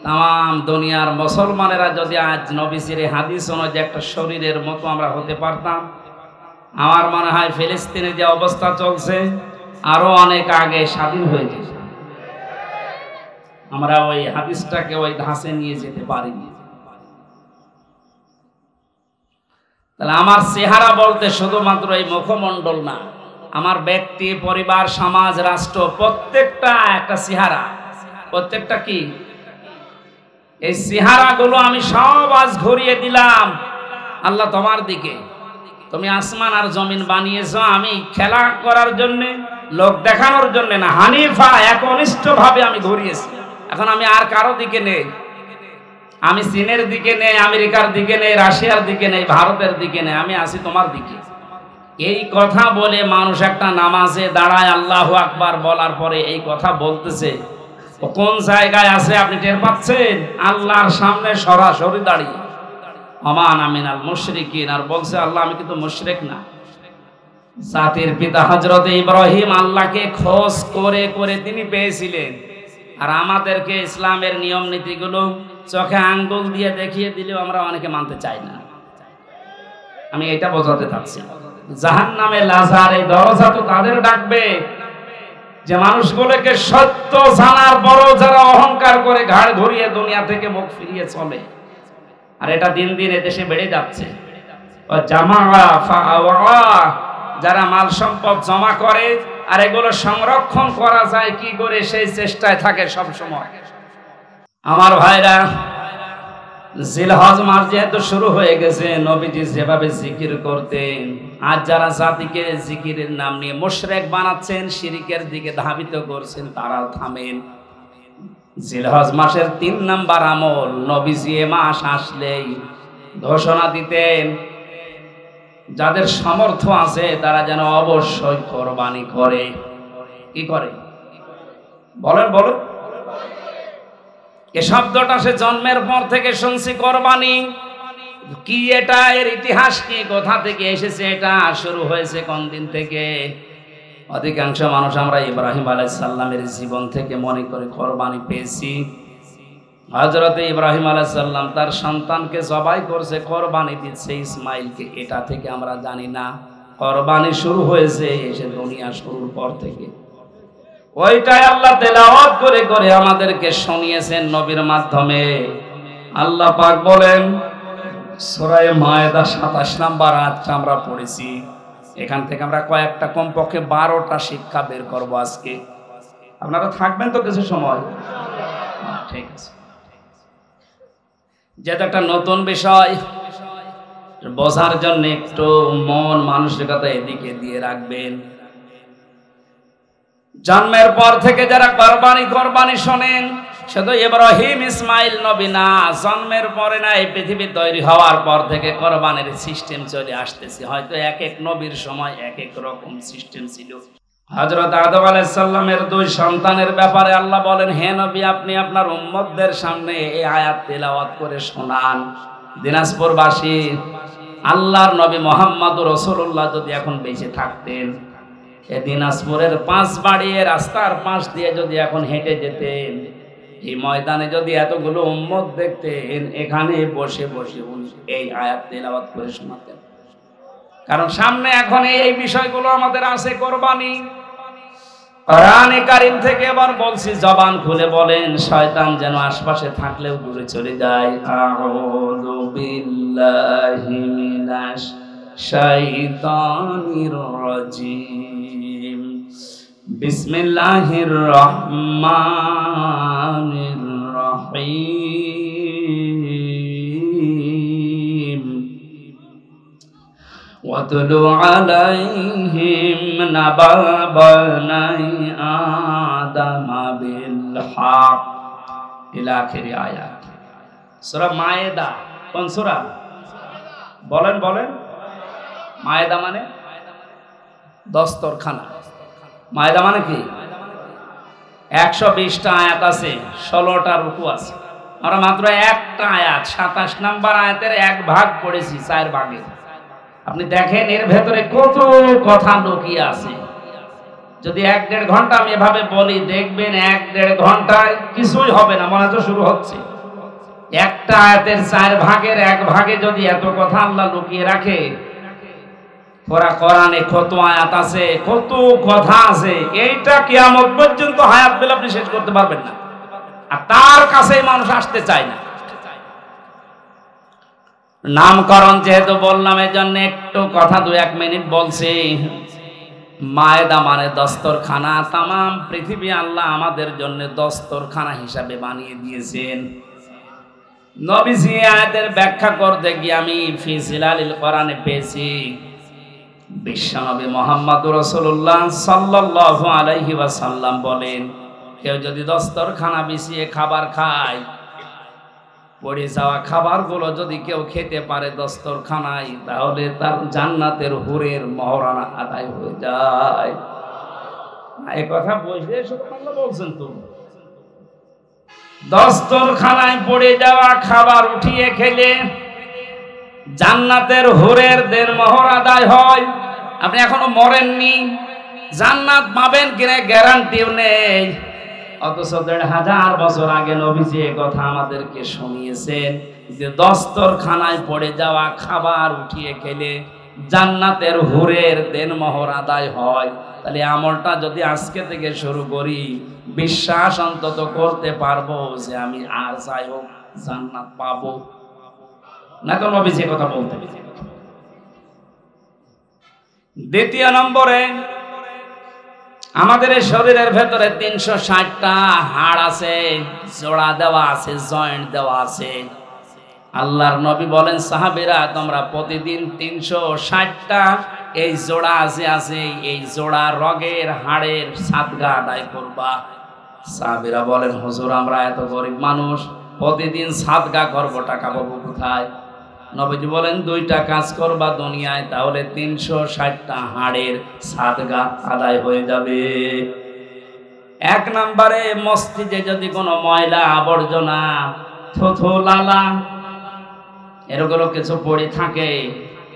Speaker 1: তাম দুনিয়ার মুসলমানেরা যদি আজ নবীজির হাদিস অনুযায়ী একটা শরীরের মতো আমরা হতে পারতাম, আমার মনে হয় ফিলিস্তিনে যে অবস্থা চলছে আরো অনেক আগে স্বাধীন হয়ে যেত। আমরা ওই হাদিসটাকে ওই ধাঁচে নিয়ে যেতে পারিনি। তাহলে আমার চেহারা বলতে শুধুমাত্র এই মুখমণ্ডল না, আমার ব্যক্তি, পরিবার, সমাজ, রাষ্ট্র প্রত্যেকটা একটা চেহারা। প্রত্যেকটা কি? এই চেহারাগুলো আমি সব আজ ঘুরিয়ে দিলাম আল্লাহ তোমার দিকে। তুমি আসমান আর জমিন বানিয়েছো আমি খেলা করার জন্য, লোক দেখানোর জন্য না, হানিফা একনিষ্ঠ ভাবে আমি ঘুরিয়েছি। এখন আমি আর কারো দিকে নেই, আমি চীনের দিকে নেই, আমেরিকার দিকে নেই, রাশিয়ার দিকে নেই, ভারতের দিকে নেই, আমি আছি তোমার দিকে। এই কথা বলে মানুষ একটা নামাজে দাঁড়ায় আল্লাহু আকবার বলার পরে এই কথা বলতেছে, ও কোন জায়গায় আছে আপনি টের পাচ্ছেন? আল্লাহর সামনে সরাসরি দাঁড়িয়ে, আমান আমিনাল মুশরিকিন, আর বলছে আল্লাহ আমি কিন্তু মুশরিক না। জাতির পিতা হযরত ইব্রাহিম আল্লাহকে খোঁজ করে করে তিনি পেয়েছিলেন, আর আমাদেরকে ইসলামের নিয়ম নীতিগুলো চোখে আঙ্গুল দিয়ে দেখিয়ে দিলেও আমরা অনেকে মানতে চাই না। আমি এটা বোঝাতে চাচ্ছি, জাহান্নামে লাজার এই দরজা তো তাদের ডাকবে যে মানুষগুলোকে সত্য জানার পরও যারা অহংকার করে ঘাড় ঘুরিয়ে দুনিয়া থেকে মুখ ফিরিয়ে চলে। আর এটা দিন দিন এদেশে বেড়ে যাচ্ছে। যারা মাল সম্পদ জমা করে আর এগুলো সংরক্ষণ করা যায় কি করে সেই চেষ্টায় থাকে সব সময়। আমার ভাইরা, জিলহজ মাস যেহেতু শুরু হয়ে গেছে, নবীজি যেভাবে জিকির করতেন, আজ যারা জাতিকে জিকিরের নাম নিয়ে মুশরিক বানাচ্ছেন, শিরিকের দিকে ধাবিত করছেন, তারাও থামেন। জিলহজ মাসের 3 নাম্বার আমল, নবীজি এ মাস আসলেই ঘোষণা দিতেন যাদের সামর্থ্য আছে তারা যেন অবশ্যই কোরবানি করে। কি করে বলেন বলেন? এ শব্দটা সে জন্মের পর থেকে শুনছি, কোরবানি কি, এটা এর ইতিহাস কি, কোথা থেকে এসেছে, এটা শুরু হয়েছে কোন দিন থেকে? অধিকাংশ মানুষ আমরা ইব্রাহিম আলাইহিস সালামের জীবন থেকে মনে করে কোরবানি পেয়েছি। হযরত ইব্রাহিম আলাইহিস সালাম তার সন্তানকে জবাই করছে, কোরবানি দিচ্ছে ইসমাইলকে, এটা থেকে আমরা জানি না। কোরবানি শুরু হয়েছে এসে দুনিয়া শুরুর পর থেকে। ওইটাই আল্লাহ তেলাওয়াত করে করে আমাদেরকে শুনিয়েছেন নবীর মাধ্যমে। আল্লাহ পাক বলেন সূরা মায়েদা 27 নাম্বার আয়াতটা আমরা পড়েছি, এখান থেকে আমরা কয়েকটা, কমপক্ষে 12টা শিক্ষা বের করব আজকে। আপনারা থাকবেন তো কিছু সময়? ঠিক আছে। যেটা একটা নতুন বিষয়, বোঝার জন্য একটু মন মানসিকতা এদিকে দিয়ে রাখবেন। জন্মের পর থেকে যারা কোরবানি শোনেন, শুধু ইব্রাহিম ইসমাইল নবী না, জন্মের পরে না, এই পৃথিবী তৈরি হওয়ার পর থেকে কোরবানির সিস্টেম চলে আসতেছে। হয়তো এক এক নবীর সময় এক এক রকম সিস্টেম ছিল। হযরত আদম আলাইহিস সালামের 2 সন্তানের ব্যাপারে আল্লাহ বলেন, হে নবী, আপনি আপনার উম্মতদের সামনে এই আয়াত তেলাওয়াত করে শোনান। দিনাজপুরবাসী, আল্লাহর নবী মুহাম্মদুর রাসূলুল্লাহ যদি এখন বেঁচে থাকতেন, এই দিনাজপুরের 5 বাড়িয়ে রাস্তার পাশ দিয়ে যদি এখন হেঁটে যেতেন, এই ময়দানে যদি এতগুলো উম্মত দেখতেন, এখানে বসে বসে এই আয়াত তেলাওয়াত করে শোনাতেন। কারণ সামনে এখন এই বিষয়গুলো আমাদের আছে, কোরবানি। কোরআনে কারীম থেকে এবার বলছি, জবান খুলে বলেন, শয়তান যেন আশপাশে থাকলেও দূরে চলে যায়। আউযু বিল্লাহি মিনাশ শাইতানির রাজিম, বিসমিল্লাহির রহমানির রহিম, ওয়াতলু আলাইহিম নাবা বানাই আদম বিল হক, ইলা আখির আয়াত। সূরা মায়েদা। কোন সূরা? বলেন বলেন। মায়েদা মানে দস্তরখানা। মায়েদা মানে কি? 120টা আয়াত আছে, 16টা রুকু আছে। আমরা মাত্র একটা আয়াত 27 নাম্বার আয়াতের 1 ভাগ পড়েছি 4 ভাগে। আপনি দেখেন এর ভেতরে কত কথা লুকিয়ে আছে। যদি 1-1.5 ঘন্টা আমি এভাবে বলি, দেখবেন 1-1.5 ঘন্টায় কিছুই হবে না, মনে তো শুরু হচ্ছে। একটা আয়াতের 4 ভাগের 1 ভাগে যদি এত কথা আল্লাহ লুকিয়ে রাখে, পুরা কোরআনে কত আয়াত আছে, কত কথা আছে, এইটা কিয়ামত পর্যন্ত হায়াত পেলে আপনি শেষ করতে পারবেন না। আর তার কাছে মানুষ আসতে চায় না। নামকরণ যেহেতু বললাম, এই জন্য একটু কথা 2-1 মিনিট বলছি। মায়েদা মানে দস্তরখানা। তামাম পৃথিবী আল্লাহ আমাদের জন্য দস্তরখানা হিসাবে বানিয়ে দিয়েছেন। নবীজি আয়াতের ব্যাখ্যা করতে গিয়ে আমি ফি জিলালিল কোরআনে পেয়েছি, বিশ্বনবী মুহাম্মদুর রাসূলুল্লাহ সাল্লাল্লাহু আলাইহি ওয়াসাল্লাম বলেন, কেউ যদি দস্তরখানা বিছিয়ে খাবার খায়, পড়ে যাওয়া খাবারগুলো যদি কেউ খেতে পারে দস্তরখানায়, তাহলে তার জান্নাতের হুরের মহরানা আদায় হয়ে যায়। এই কথা বুঝলে সুবহানাল্লাহ বলছেন তো। দস্তরখানায় পড়ে যাওয়া খাবার উঠিয়ে খেলে জান্নাতের হুরের দের মোহর আদায় হয়। আপনি এখনো মরেননি, জান্নাত পাবেন কিনা গ্যারান্টিও নেই। অথচ 1500 বছর আগে নবীজি এই কথা আমাদেরকে শুনিয়েছেন যে দস্তরখানায় পড়ে যাওয়া খাবার উঠিয়ে খেলে জান্নাতের হুরের দেন মোহর আদায় হয়। তাহলে আমলটা যদি আজকে থেকে শুরু করি, বিশ্বাস অন্তত করতে পারবো যে আমি আর যাই হোক জান্নাত পাবো না। তো নবীজি কথা বলতে। দ্বিতীয় নম্বরে, আমাদের এই শরীরের ভেতরে 360টা হাড় আছে, জোড়া দেওয়া আছে, জয়েন্ট দেওয়া আছে। আল্লাহর নবী বলেন, সাহাবীরা তোমরা প্রতিদিন 360টা এই জোড়া আছে এই জোড়া রগের হাড়ের সাদগা আদায় করবা। সাহাবীরা বলেন, হুজুর আমরা এত গরিব মানুষ, প্রতিদিন সাদগা করবো, টাকা পাবো কোথায়? নবীজি বলেন, 2টা কাজ করবা দুনিয়ায়, তাহলে 360টা হাড়ের সাদগা আদায় হয়ে যাবে। 1 নম্বরে, মসজিদে যদি কোনো ময়লা আবর্জনা থুথু লালা এরগুলো কিছু পড়ে থাকে,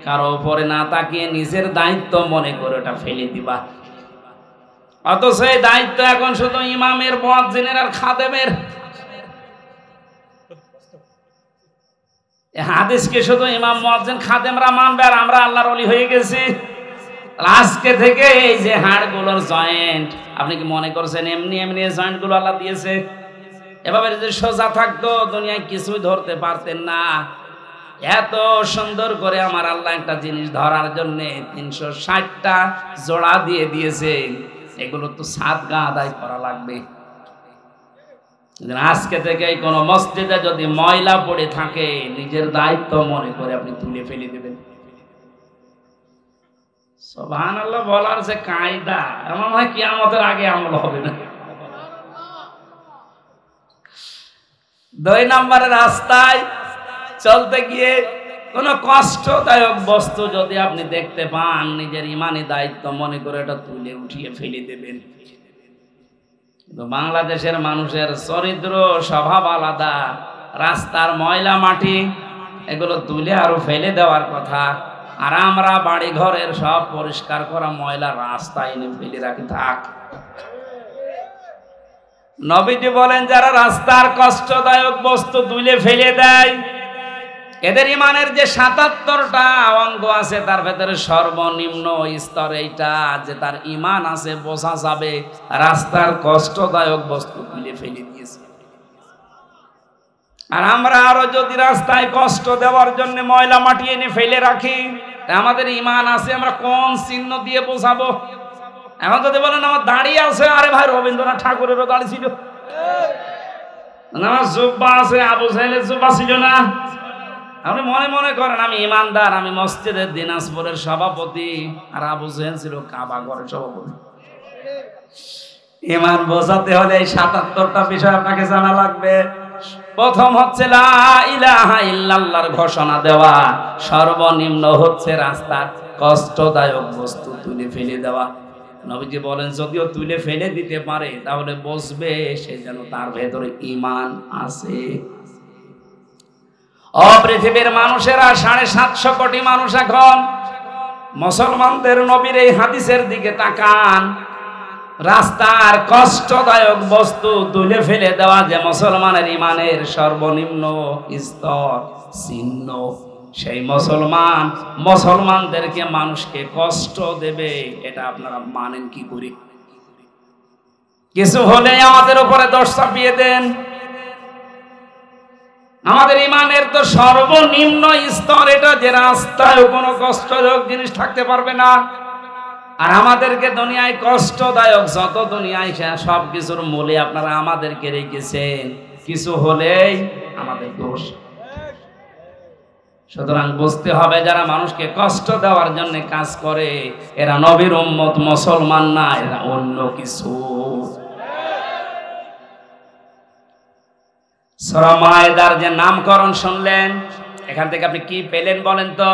Speaker 1: কারো উপরে না তাকিয়ে নিজের দায়িত্ব মনে করে ওটা ফেলে দিবা। অথচ এই দায়িত্ব এখন শুধু ইমামের, মুয়াজ্জিনের আর খাদেমের। হাদিসকে শুধু ইমাম, মুয়াজ্জিন, খাদেমরা মানবে আর আমরা আল্লাহর ওলি হয়ে গেছি। আজকে থেকে এই যে হাড়গুলোর জয়েন্ট, আপনি কি মনে করছেন এমনি এমনি জয়েন্ট গুলো আল্লাহ দিয়েছে? এভাবে যদি সোজা থাকতো দুনিয়ায় কিছুই ধরতে পারতেন না। এত সুন্দর করে আমার আল্লাহ একটা জিনিস ধরার জন্য 360টা জোড়া দিয়ে দিয়েছে। এগুলো তো সাদগা আদায় করা লাগবে। আজকে থেকে কোন মসজিদে যদি ময়লা পড়ে থাকে, নিজের দায়িত্ব মনে করে আপনি তুলে ফেলে দেবেন। সুবহানাল্লাহ বলার যে কায়দা, এমন হয় কিয়ামতের আগে আমল হবে না। 2 নম্বরে, রাস্তায় চলতে গিয়ে কোন কষ্টদায়ক বস্তু যদি আপনি দেখতে পান, নিজের ইমানি দায়িত্ব মনে করে এটা তুলে উঠিয়ে ফেলে দেবেন। কিন্তু বাংলাদেশের মানুষের চরিত্র স্বভাব আলাদা। রাস্তার ময়লা মাটি এগুলো তুলে আরো ফেলে দেওয়ার কথা, আর আমরা বাড়ি ঘরের সব পরিষ্কার করা ময়লা রাস্তায় এনে ফেলে রাখি থাক। নবীজি বলেন, যারা রাস্তার কষ্টদায়ক বস্তু তুলে ফেলে দেয়, এদের ইমানের যে 77টা অঙ্গ আছে তার ভেতরে সর্বনিম্ন স্তর এইটা, যে তার ইমান আছে, বোঝা যাবে রাস্তার কষ্টদায়ক বস্তু তুলে ফেলে দিয়েছে। আর আমরা আরো যদি রাস্তায় কষ্ট দেওয়ার জন্য ময়লা মাটি এনে ফেলে রাখি, আমাদের ইমান আছে আমরা কোন চিহ্ন দিয়ে বোঝাবো? এখন যদি বলেন আমার দাড়ি আছে, আরে ভাই রবীন্দ্রনাথ ঠাকুরেরও দাড়ি ছিল, আমার জুব্বা আছে, আবু জাহেলের জুব্বা ছিল না। আপনি মনে মনে করেন আমি ইমানদার, আমি মসজিদের দিনাজপুরের সভাপতি, আর আবু জাহেল ছিল কাবা ঘরের সভাপতি। ইমান বোঝাতে হলে এই 77টা বিষয় আপনাকে জানা লাগবে। প্রথম হচ্ছে লা ইলাহা ইল্লাল্লাহর ঘোষণা দেওয়া, সর্বনিম্ন হচ্ছে রাস্তার কষ্টদায়ক বস্তু তুলে ফেলে দেওয়া। নবীজি বলেন, যদিও তুলে ফেলে দিতে পারে তাহলে বুঝবে সে যেন তার ভেতরে ঈমান আছে। পৃথিবীর মানুষেরা 750 কোটি মানুষ এখন মুসলমানদের নবীর এই হাদিসের দিকে তাকান। রাস্তার কষ্টদায়ক বস্তু তুলে ফেলে দেওয়া যে মুসলমানের ঈমানের সর্বনিম্ন স্তর চিহ্ন, সেই মুসলমান মুসলমানদেরকে মানুষকে কষ্ট দেবে, এটা আপনারা মানেন কি করে? কিছু হলে আমাদের উপরে দোষ চাপিয়ে দেন। আমাদের ঈমানের তো সর্বনিম্ন স্তর এটা, যে রাস্তায় কোনো কষ্টদায়ক জিনিস থাকতে পারবে না। আর আমাদেরকে দুনিয়ায় কষ্টদায়ক যত দুনিয়ায় সব কিছুর মূলে আপনারা আমাদেরকে রেখেছেন, কিছু হলেই আমাদের দোষ। সুতরাং বুঝতে হবে, যারা মানুষকে কষ্ট দেওয়ার জন্য কাজ করে এরা নবীর উম্মত, মুসলমান না, এরা অন্য কিছু। সূরা মায়েদার যে নামকরণ শুনলেন, এখান থেকে আপনি কি পেলেন বলেন তো?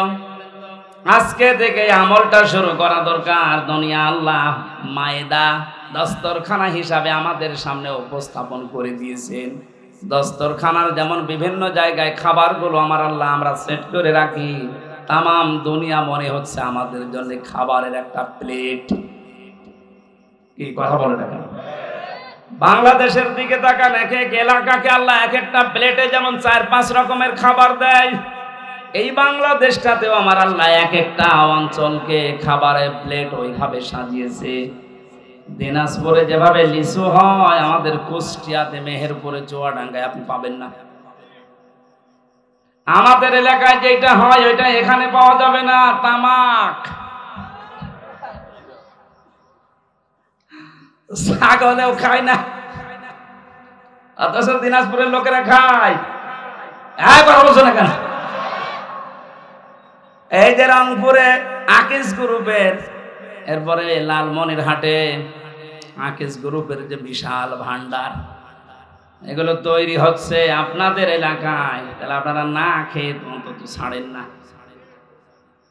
Speaker 1: আজকে থেকে আমলটা শুরু করা দরকার। দুনিয়া আল্লাহ মায়েদা দস্তরখানা হিসাবে আমাদের সামনে উপস্থাপন করে দিয়েছেন। দস্তরখানার যেমন বিভিন্ন জায়গায় খাবারগুলো আমার আল্লাহ আমরা সেট করে রাখি, তামাম দুনিয়া মনে হচ্ছে আমাদের জন্য খাবারের একটা প্লেট। কি কথা বলে দেখেন, বাংলাদেশের দিকে তাকান, এক এক এলাকাকে আল্লাহ এক একটা প্লেটে যেমন 4-5 রকমের খাবার দেয়, এই বাংলাদেশটাতেও আমার আল্লাহ এক একটা অঞ্চলকে খাবারের প্লেট ওইভাবে সাজিয়েছে। দিনাজপুরে যেভাবে লিচু হয়, আমাদের কুষ্টিয়াতে, মেহেরপুরে, চুয়াডাঙ্গায় আপনি পাবেন না। আমাদের এলাকায় যেটা হয় ওইটা এখানে পাওয়া যাবে না, তামাক। ছাগলেও খায় না, অথচ দিনাজপুরের লোকেরা খায়। কথা বলছো না কেন? এই যে রংপুরে আকিস গ্রুপের, এরপরে লালমনিরহাটে আকিস গ্রুপের যে বিশাল ভান্ডার, এগুলো তৈরি হচ্ছে আপনাদের এলাকায়, তাহলে আপনারা না খেয়ে অন্তত ছাড়েন না।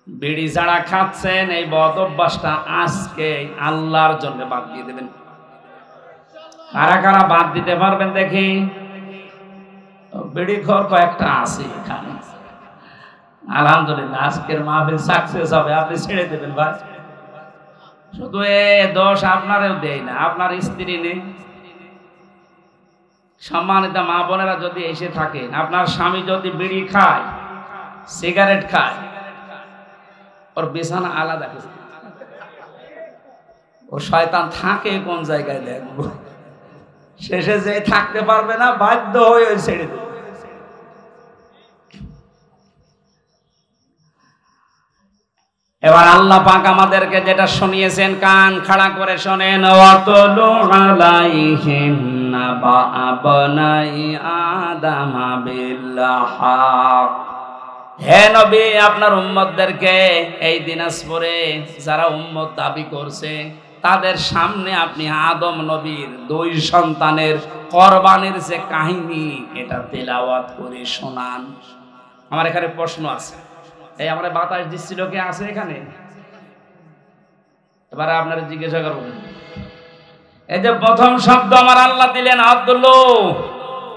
Speaker 1: বিড়ি ছাড়া খাচ্ছেন, এই বদ অভ্যাসটা আজকে আল্লাহর জন্য বাদ দিয়ে দেবেন। কারা কারা বাদ দিতে পারবেন দেখি? বিড়ি খোর কয়েকটা আছে এখানে, আলহামদুলিল্লাহ আজকের মাহফিল সাকসেস হবে, আপনি ছেড়ে দেবেন ভাই। শুধু এ দোষ আপনারও দেয় না, আপনার স্ত্রী নেই। সম্মানিত মা বোনেরা যদি এসে থাকেন, আপনার স্বামী যদি বিড়ি খায়, সিগারেট খায়, ওর বিছানা আলাদা, ও শয়তান থাকে কোন জায়গায় দেখবো, শেষে যে থাকতে পারবে না, বাধ্য হয়ে ছেড়ে দেবে। এবার আল্লাহ পাক আমাদেরকে যেটা শুনিয়েছেন, কান খাড়া করে শোনেন। ওয়াতলু আলাইহিম নাবা আবনাই আদম বিল হক। হে নবী, আপনার উম্মতদেরকে এই দিনাজপুরে যারা উম্মত দাবি করছে, তাদের সামনে আপনি আদম নবীর 2 সন্তানের কোরবানির যে কাহিনী, এটা তেলাওয়াত করে শোনান। আমার এখানে প্রশ্ন আছে, এই আমরা বাতাস দিচ্ছিল, কে আছে এখানে? এবারে আপনারা জিজ্ঞাসা করবেন, এই যে প্রথম শব্দ আমার আল্লাহ দিলেন আব্দুল্লাহ,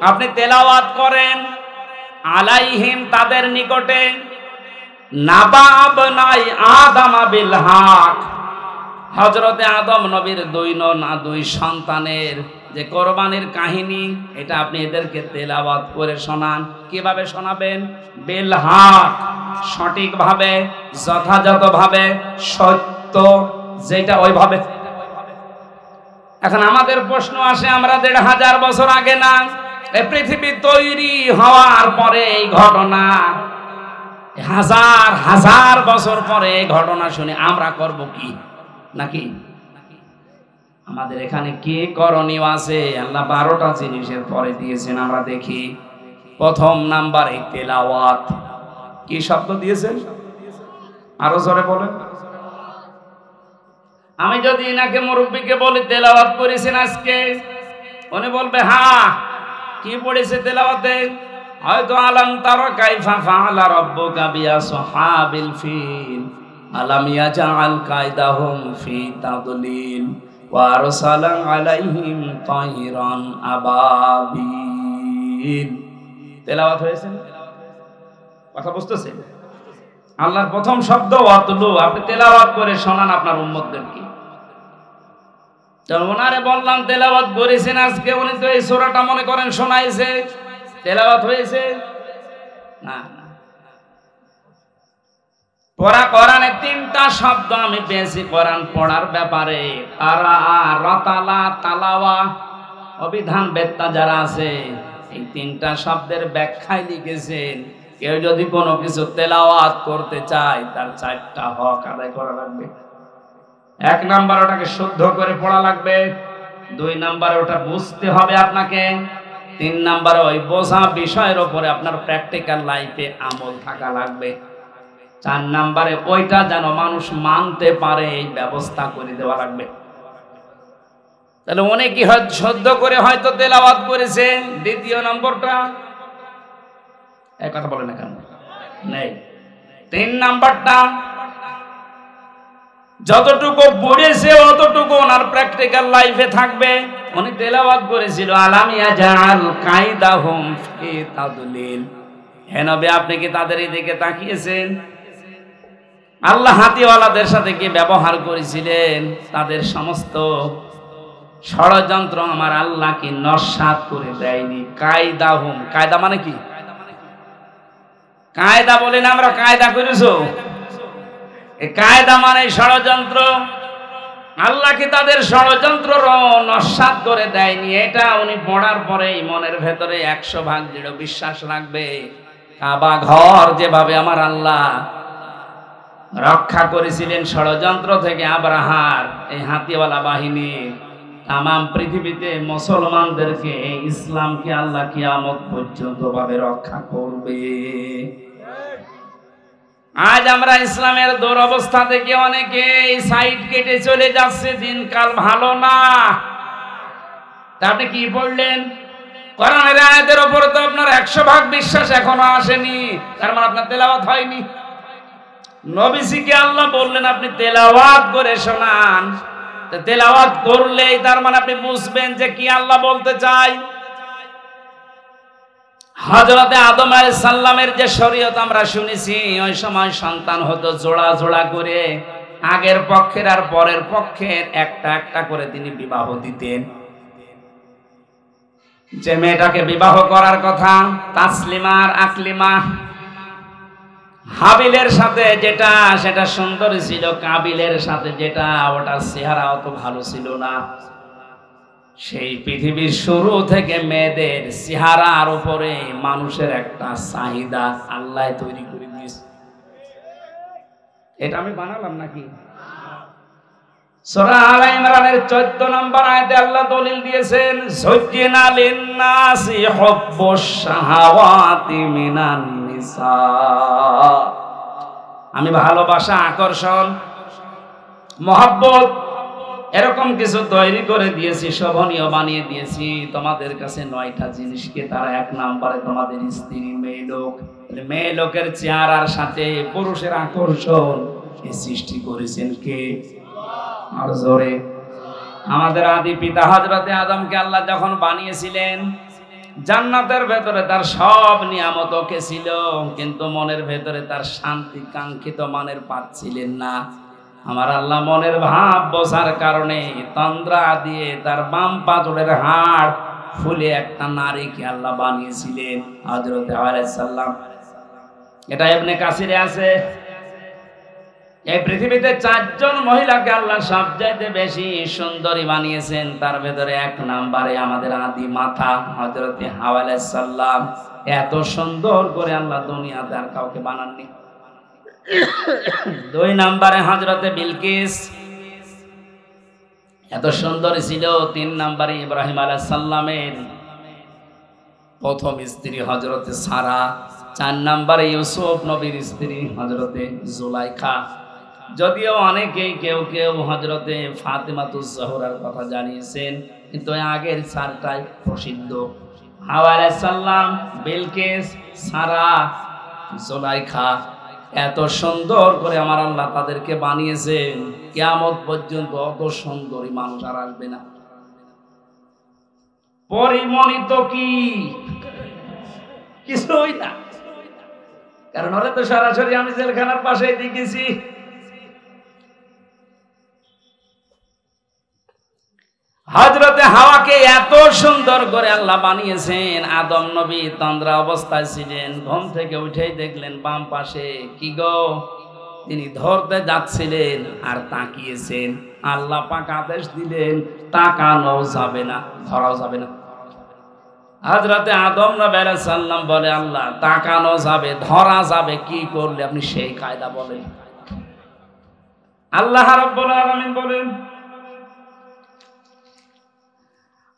Speaker 1: আপনি তেলাওয়াত করেন। আলাইহিম, তাদের নিকটে, নাবা আবনাই আদম বিল হক, হযরতে আদম নবীর 2 সন্তানের যে কোরবানির কাহিনী, এটা আপনি এদেরকে তেলাওয়াত করে শোনান। কিভাবে শোনাবেন? বিল হক, সঠিকভাবে, যথাযথভাবে, সত্য যেটা ওইভাবে। এখন আমাদের প্রশ্ন আসে, আমরা 1500 বছর আগে না, এই পৃথিবী তৈরি হওয়ার পরে এই ঘটনা, হাজার হাজার বছর পরে এই ঘটনা শুনে আমরা করব কি? নাকি আমাদের এখানে কি করণীয় আছে? আল্লাহ 12টা জিনিসের পরে দিয়েছেন, আমরা দেখি। প্রথম নাম্বারে তেলাওয়াত। কি শব্দ দিয়েছেন? আরো জোরে বলেন। আমি যদি এনাকে মুরব্বীকে বলি তেলাওয়াত করেছেন আজকে, উনি বলবে হ্যাঁ। কি পড়েছে তেলাওয়াতে? হয়তো আলাম তারা কাইফা ফাআলা রাব্বুকা বিআসহাবিল ফিল আলাম ইয়াজআল কায়দাহুম ফি তাদলিল ওয়া আরসালা আলাইহিম তায়রান আবাবিল। তেলাওয়াত হয়েছে? কথা বুঝতেছেন? আল্লাহর প্রথম শব্দ ওয়াতলু, আপনি তেলাওয়াত করে শোনান আপনার উম্মতদেরকে। ওনারে বললাম তেলাওয়াত করেছেন আজকে, উনি তো এই সূরাটা মনে করেন শোনাইছে, তেলাওয়াত হয়েছে না? পড়া কোরআনে 3টা শব্দ আমি পেয়েছি কোরআন পড়ার ব্যাপারে, তারা, রাতালা, তালাওয়া। অভিধান বেত্তা যারা আছে, এই 3টা শব্দের ব্যাখ্যায় লিখেছেন, কেউ যদি কোনো কিছু তেলাওয়াত করতে চায়, তার 4টা হক আদায় করা লাগবে। 1 নাম্বার, ওটাকে শুদ্ধ করে পড়া লাগবে। 2 নাম্বারে ওটা বুঝতে হবে আপনাকে। 3 নাম্বারে ওই বোঝা বিষয়ের উপরে আপনার প্র্যাকটিক্যাল লাইফে আমল থাকা লাগবে। 4 নাম্বারে ওইটা যেন মানুষ মানতে পারে, এই ব্যবস্থা করে দেওয়া লাগবে। তাহলে অনেকে শুদ্ধ করে হয়তো তেলাওয়াত করেছে। 2য় নম্বরটা, এই কথা বলে না কেন? নেই। 3 নাম্বারটা, যতটুকু পড়েছে অতটুকু ওনার প্র্যাকটিক্যাল লাইফে থাকবে। উনি তেলাওয়াত করেছিল আলাম ইয়াজআল কায়দাহুম ফি তাদলিল। হে নবী, আপনি কি তাদের দিকে তাকিয়েছেন? আল্লাহ হাতিওয়ালাদের সাথে কি ব্যবহার করেছিলেন? তাদের সমস্ত ষড়যন্ত্র আমার আল্লাহ কি নস্যাৎ করে দেয়নি? কায়দাহুম, কায়দা মানে কি? কায়দা বলি না আমরা, কায়দা করেছো, এই কায়দা মানে ষড়যন্ত্র। আল্লাহ কি তাদের ষড়যন্ত্র নস্যাৎ করে দেয়নি? এটা উনি পড়ার পরেই মনের ভেতরে 100% দৃঢ় বিশ্বাস রাখবে। কাবা ঘর যেভাবে আমার আল্লাহ রক্ষা করেছিলেন ষড়যন্ত্র থেকে আব্রাহার এই হাতিওয়ালা বাহিনী, তামাম পৃথিবীতে মুসলমানদেরকে, ইসলামকে আল্লাহ কিয়ামত পর্যন্ত ভাবে রক্ষা করবে। আজ আমরা ইসলামের দুরবস্থা থেকে অনেকে সাইড কেটে চলে যাচ্ছে, দিনকাল ভালো না। তা আপনি কি পড়লেন? কোরআনের আয়াতের উপর তো আপনার 100% বিশ্বাস এখনো আসেনি, তার মানে আপনার তেলাওয়াত হয়নি। নবীজিকে আল্লাহ বললেন আপনি তেলাওয়াত করে শোনান, তো তেলাওয়াত করলেই তার মানে আপনি বুঝবেন যে কি আল্লাহ বলতে চায়। হযরতে আদম আলাইহিস সালামের যে শরীয়ত আমরা শুনেছি, ওই সময় সন্তান হতো জোড়া জোড়া করে, আগের পক্ষের আর পরের পক্ষের একটা একটা করে তিনি বিবাহ দিতেন। যে মেয়েটাকে বিবাহ করার কথা, তাসলিমা আর আকলিমা, হাবিলের সাথে যেটা সেটা সুন্দরী ছিল, কাবিলের সাথে যেটা ওটার চেহারা অত ভালো ছিল না। সেই পৃথিবীর শুরু থেকে মেয়েদের চেহারার উপরে মানুষের একটা চাহিদা আল্লাহ তৈরি করে দিয়েছে। এটা আমি বানালাম নাকি? সূরা আল ইমরানের 14 নম্বর আয়াতে আল্লাহ দলিল দিয়েছেন, যুজ্জিনা লিন-নাসি হুব্বুশ শাহাওয়াতি মিনান নিসা। আমি ভালোবাসা, আকর্ষণ, মহব্বত এরকম কিছু তৈরি করে দিয়েছি, শোভনীয় বানিয়ে দিয়েছি তোমাদের কাছে 9টা জিনিসকে। তারা 1 নম্বরে তোমাদের স্ত্রী, মেয়ে লোক। মেয়ে লোকের চেহারার সাথে পুরুষের আকর্ষণ এই সৃষ্টি করেছেন কে? আর জোরে। আমাদের আদি পিতা হযরতে আদমকে আল্লাহ যখন বানিয়েছিলেন, জান্নাতের ভেতরে তার সব নিয়ামত ওকে ছিল, কিন্তু মনের ভেতরে তার শান্তি কাঙ্ক্ষিত মানের পাচ্ছিলেন না। আমার আল্লাহ মনের ভাব বোঝার কারণে তন্দ্রা দিয়ে তার বাম পাজরের হাড় ফুলে একটা নারীকে আল্লাহ বানিয়েছিলেন, হযরতে হাওয়া আলাইহিস সালাম। এটা ইবনে কাসিরে আছে। এই পৃথিবীতে 4 জন মহিলাকে আল্লাহ সবচাইতে বেশি সুন্দরী বানিয়েছেন, তার ভেতরে 1 নম্বরে আমাদের আদি মাতা হযরতে হাওয়া আলাইহিস সালাম। এত সুন্দর করে আল্লাহ দুনিয়াতে আর কাউকে বানাননি। 2 নম্বরে হযরতে বিলকিস, এত সুন্দরী ছিল। 3 নম্বরে ইব্রাহিম আলাইহিস সালামের প্রথম স্ত্রী হযরতে সারা। 4 নম্বরে ইউসুফ নবীর স্ত্রী হযরতে জুলাইখা। যদিও অনেকেই কেউ কেউ হযরতে ফাতেমাতুজ জোহরার কথা জানিয়েছেন, কিন্তু আগের 4টাই প্রসিদ্ধ। হাওয়া আলাইহিস সালাম, বিলকিস, সারা, জুলাইখা। এত সুন্দর করে আমার আল্লাহ তাদেরকে বানিয়েছেন, কিয়ামত পর্যন্ত অত সুন্দরী মানুষ আর আসবে না। পরিমণিত কি কিছুই না, কারণ ওরা তো সরাসরি আমি জেলখানার পাশে দেখেছি। হযরতে হাওয়াকে এত সুন্দর করে আল্লাহ বানিয়েছেন। আদম নবী তন্দ্রা অবস্থায় ছিলেন, ঘুম থেকে উঠেই দেখলেন বাম পাশে কি গো, তিনি ধরতে যাচ্ছিলেন আর তাকিয়েছেন। আল্লাহ পাক আদেশ দিলেন তাকানো যাবে না, ধরাও যাবে না। হযরতে আদম নবী আলাইহিস সালাম বলে, আল্লাহ তাকানো যাবে, ধরা যাবে, কি করলে আপনি সেই কায়দা বলেন। আল্লাহ রাব্বুল আলামিন বলেন,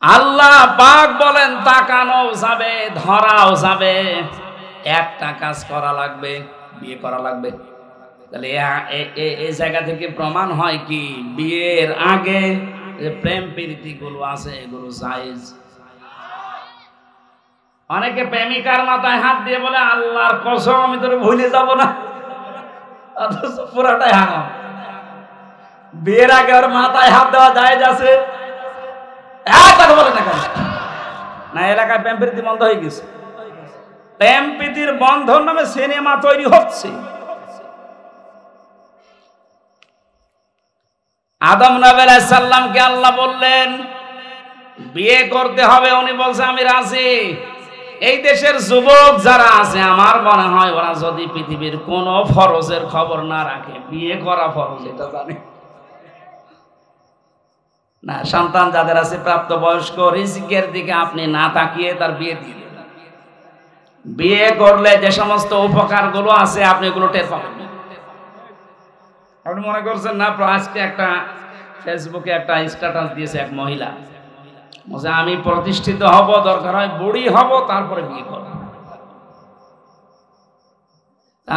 Speaker 1: আল্লাহ পাক বলেন তাকানো যাবে, ধরাও যাবে, একটা কাজ করা লাগবে, বিয়ে করা লাগবে। তাহলে এই জায়গা থেকে প্রমাণ হয় কি, বিয়ের আগে যে প্রেম প্রীতি গুলো আছে এগুলো জায়েজ। অনেকে প্রেমিকার মাথায় হাত দিয়ে বলে, আল্লাহর কসম আমি তোরে ভুলে যাব না, অথচ পুরাটাই হারাম। বিয়ের আগে ওর মাথায় হাত দেওয়া জায়েজ আছে? কথা বলে না কেন? না, এলাকায় প্রেম প্রীতি বন্ধ হয়ে গেছে। প্রেম প্রীতির বন্ধন নামে সিনেমা তৈরি হচ্ছে। আদম নবী আলাইহিস সালামকে আল্লাহ বললেন বিয়ে করতে হবে, উনি বলছে আমি রাজি। এই দেশের যুবক যারা আছে, আমার মনে হয় ওরা যদি পৃথিবীর কোন ফরজের খবর না রাখে, বিয়ে করা ফরজ এটা জানে না। সন্তান যাদের আছে প্রাপ্তবয়স্ক, রিজিকের দিকে আপনি না তাকিয়ে তার বিয়ে দিয়ে দেবেন। বিয়ে করলে যে সমস্ত উপকার গুলো আছে আপনি এগুলো টের পাবেন। আপনি মনে করছেন না, আজকে একটা ফেসবুকে একটা স্ট্যাটাস দিয়েছে এক মহিলা, বলছে আমি প্রতিষ্ঠিত হব, দরকার হয় বুড়ি হব, তারপরে বিয়ে করব।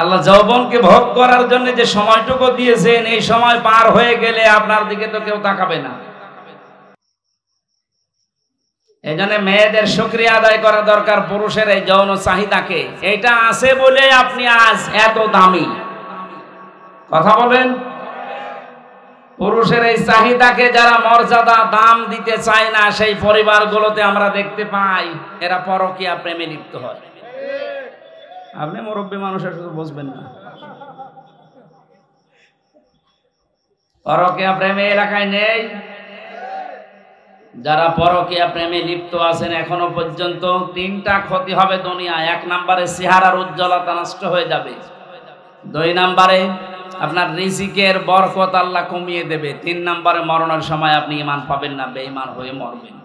Speaker 1: আল্লাহ যৌবনকে ভোগ করার জন্য যে সময়টুকু দিয়েছেন, এই সময় পার হয়ে গেলে আপনার দিকে তো কেউ তাকাবে না। এই জন্য মেয়েদের শুকরিয়া আদায় করা দরকার পুরুষের এই যৌন চাহিদাকে। এটা আছে বলে আপনি আজ এত দামি। কথা বলেন। পুরুষের এই চাহিদাকে যারা মর্যাদা দাম দিতে চায় না, সেই পরিবারগুলোতে আমরা দেখতে পাই এরা পরকীয়া প্রেমে লিপ্ত হয়। আপনি মুরব্বী মানুষের শুধু বুঝবেন না, পরকীয়া প্রেমে এলাকায় নেই। যারা পরকীয়া প্রেমে লিপ্ত আছেন এখনো পর্যন্ত, তিনটা ক্ষতি হবে দুনিয়ায়। 1 নম্বরে চেহারার উজ্জ্বলতা নষ্ট হয়ে যাবে। 2 নম্বরে আপনার রিজিকের বরকত আল্লাহ কমিয়ে দেবে। 3 নম্বরে মরণের সময় আপনি ঈমান পাবেন না, বেঈমান হয়ে মরবেন।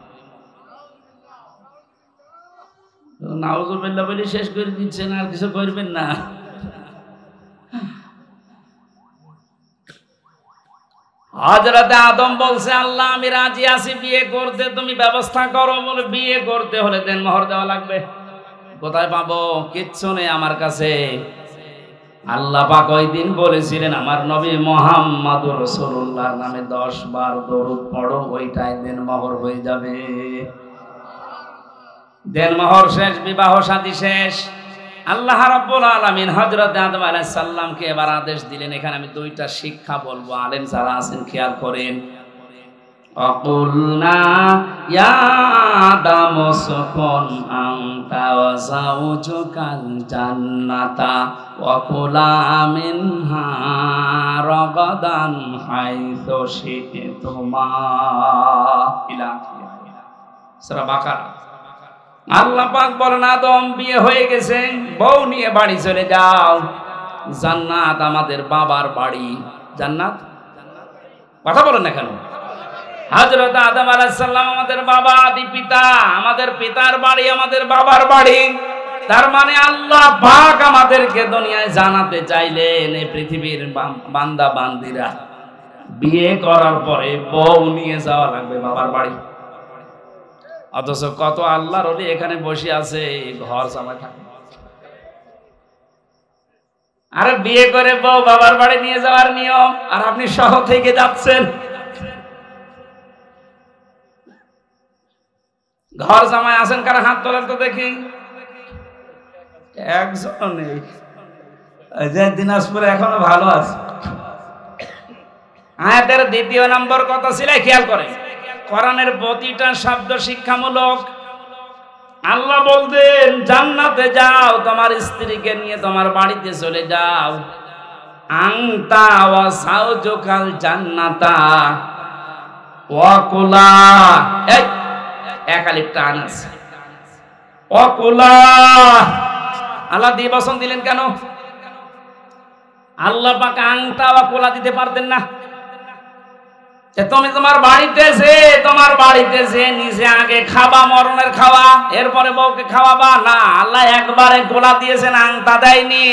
Speaker 1: নাউজুবিল্লাহ বলে শেষ করে দিচ্ছেন, আর কিছু করবেন না। হযরত আদম বলছে, আল্লাহ আমি রাজি আছি বিয়ে করতে, তুমি ব্যবস্থা করো। বলে বিয়ে করতে হলে দেনমোহর দেওয়া লাগবে। কোথায় পাবো? কিচ্ছু নেই আমার কাছে। আল্লাহ পাক ওই দিন বলেছিলেন, আমার নবী মুহাম্মদুর রাসূলুল্লাহর নামে 10 বার দরুদ পড়ো, ওইটাই দেনমোহর হয়ে যাবে। দেনমোহর শেষ, বিবাহ শাদী শেষ। আল্লাহ রাব্বুল আলামিন হযরত আদম আলাইহিস সালামকে এবার আদেশ দিলেন। এখানে আমি 2টা শিক্ষা বলবো, আলেম যারা আছেন খেয়াল করেন। অকুলনা ইয়া আদম উসকুন আনতা ওয়া যাওজুকাল জান্নাতা ওয়া কুলা মিনহা রাগাদান হাইসু শি'তুমা। ইলা সূরা বাকারা। আল্লাহ পাক বলেন, আদম বিয়ে হয়ে গেছে, বউ নিয়ে বাড়ি চলে যাও। জান্নাত আমাদের বাবার বাড়ি। জান্নাত কথা বলেন না কেন? হযরত আদম আলাইহিস সালাম আমাদের বাবা, আদি পিতা। আমাদের পিতার বাড়ি আমাদের বাবার বাড়ি। তার মানে আল্লাহ পাক আমাদেরকে দুনিয়ায় জানাতে চাইলেন, এই পৃথিবীর বান্দা বান্দিরা বিয়ে করার পরে বউ নিয়ে যাওয়া লাগবে বাবার বাড়ি। অথচ কত আল্লাহর ওলি এখানে বসে আছে, ঘর জামাই থাকে। আরে বিয়ে করে বউ বাবার বাড়ি নিয়ে যাওয়ার নিয়ম, আর আপনি সহ থেকে যাচ্ছেন। ঘর জামাই আছেন কারা? হাত তোলেন তো দেখি। একজন নেই। যে দিনাজপুরে এখনো ভালো আছে। আয়াতের 2 নম্বর কথা ছিল, খেয়াল করেন। কোরআনের প্রতিটা শব্দ শিক্ষামূলক। আল্লাহ বলতেন, জান্নাতে যাও, তোমার স্ত্রীকে নিয়ে তোমার বাড়িতে চলে যাও। আনতা ওয়া যাওজুকাল জান্নাতা ওয়া কুলা। এই এক আলিফ টান আছে। ওয়া কুলা। আল্লাহ দ্বিবচন দিলেন কেন? আল্লাহ পাক আনতা ওয়া কুলা দিতে পারতেন না? তুমি তোমার বাড়িতে যে নিজে আগে খাবা, মরণের খাওয়া, এরপরে বউকে খাওয়াবা না। আল্লাহ একবারে গোলা দিয়েছেন, আংতা দেয়নি।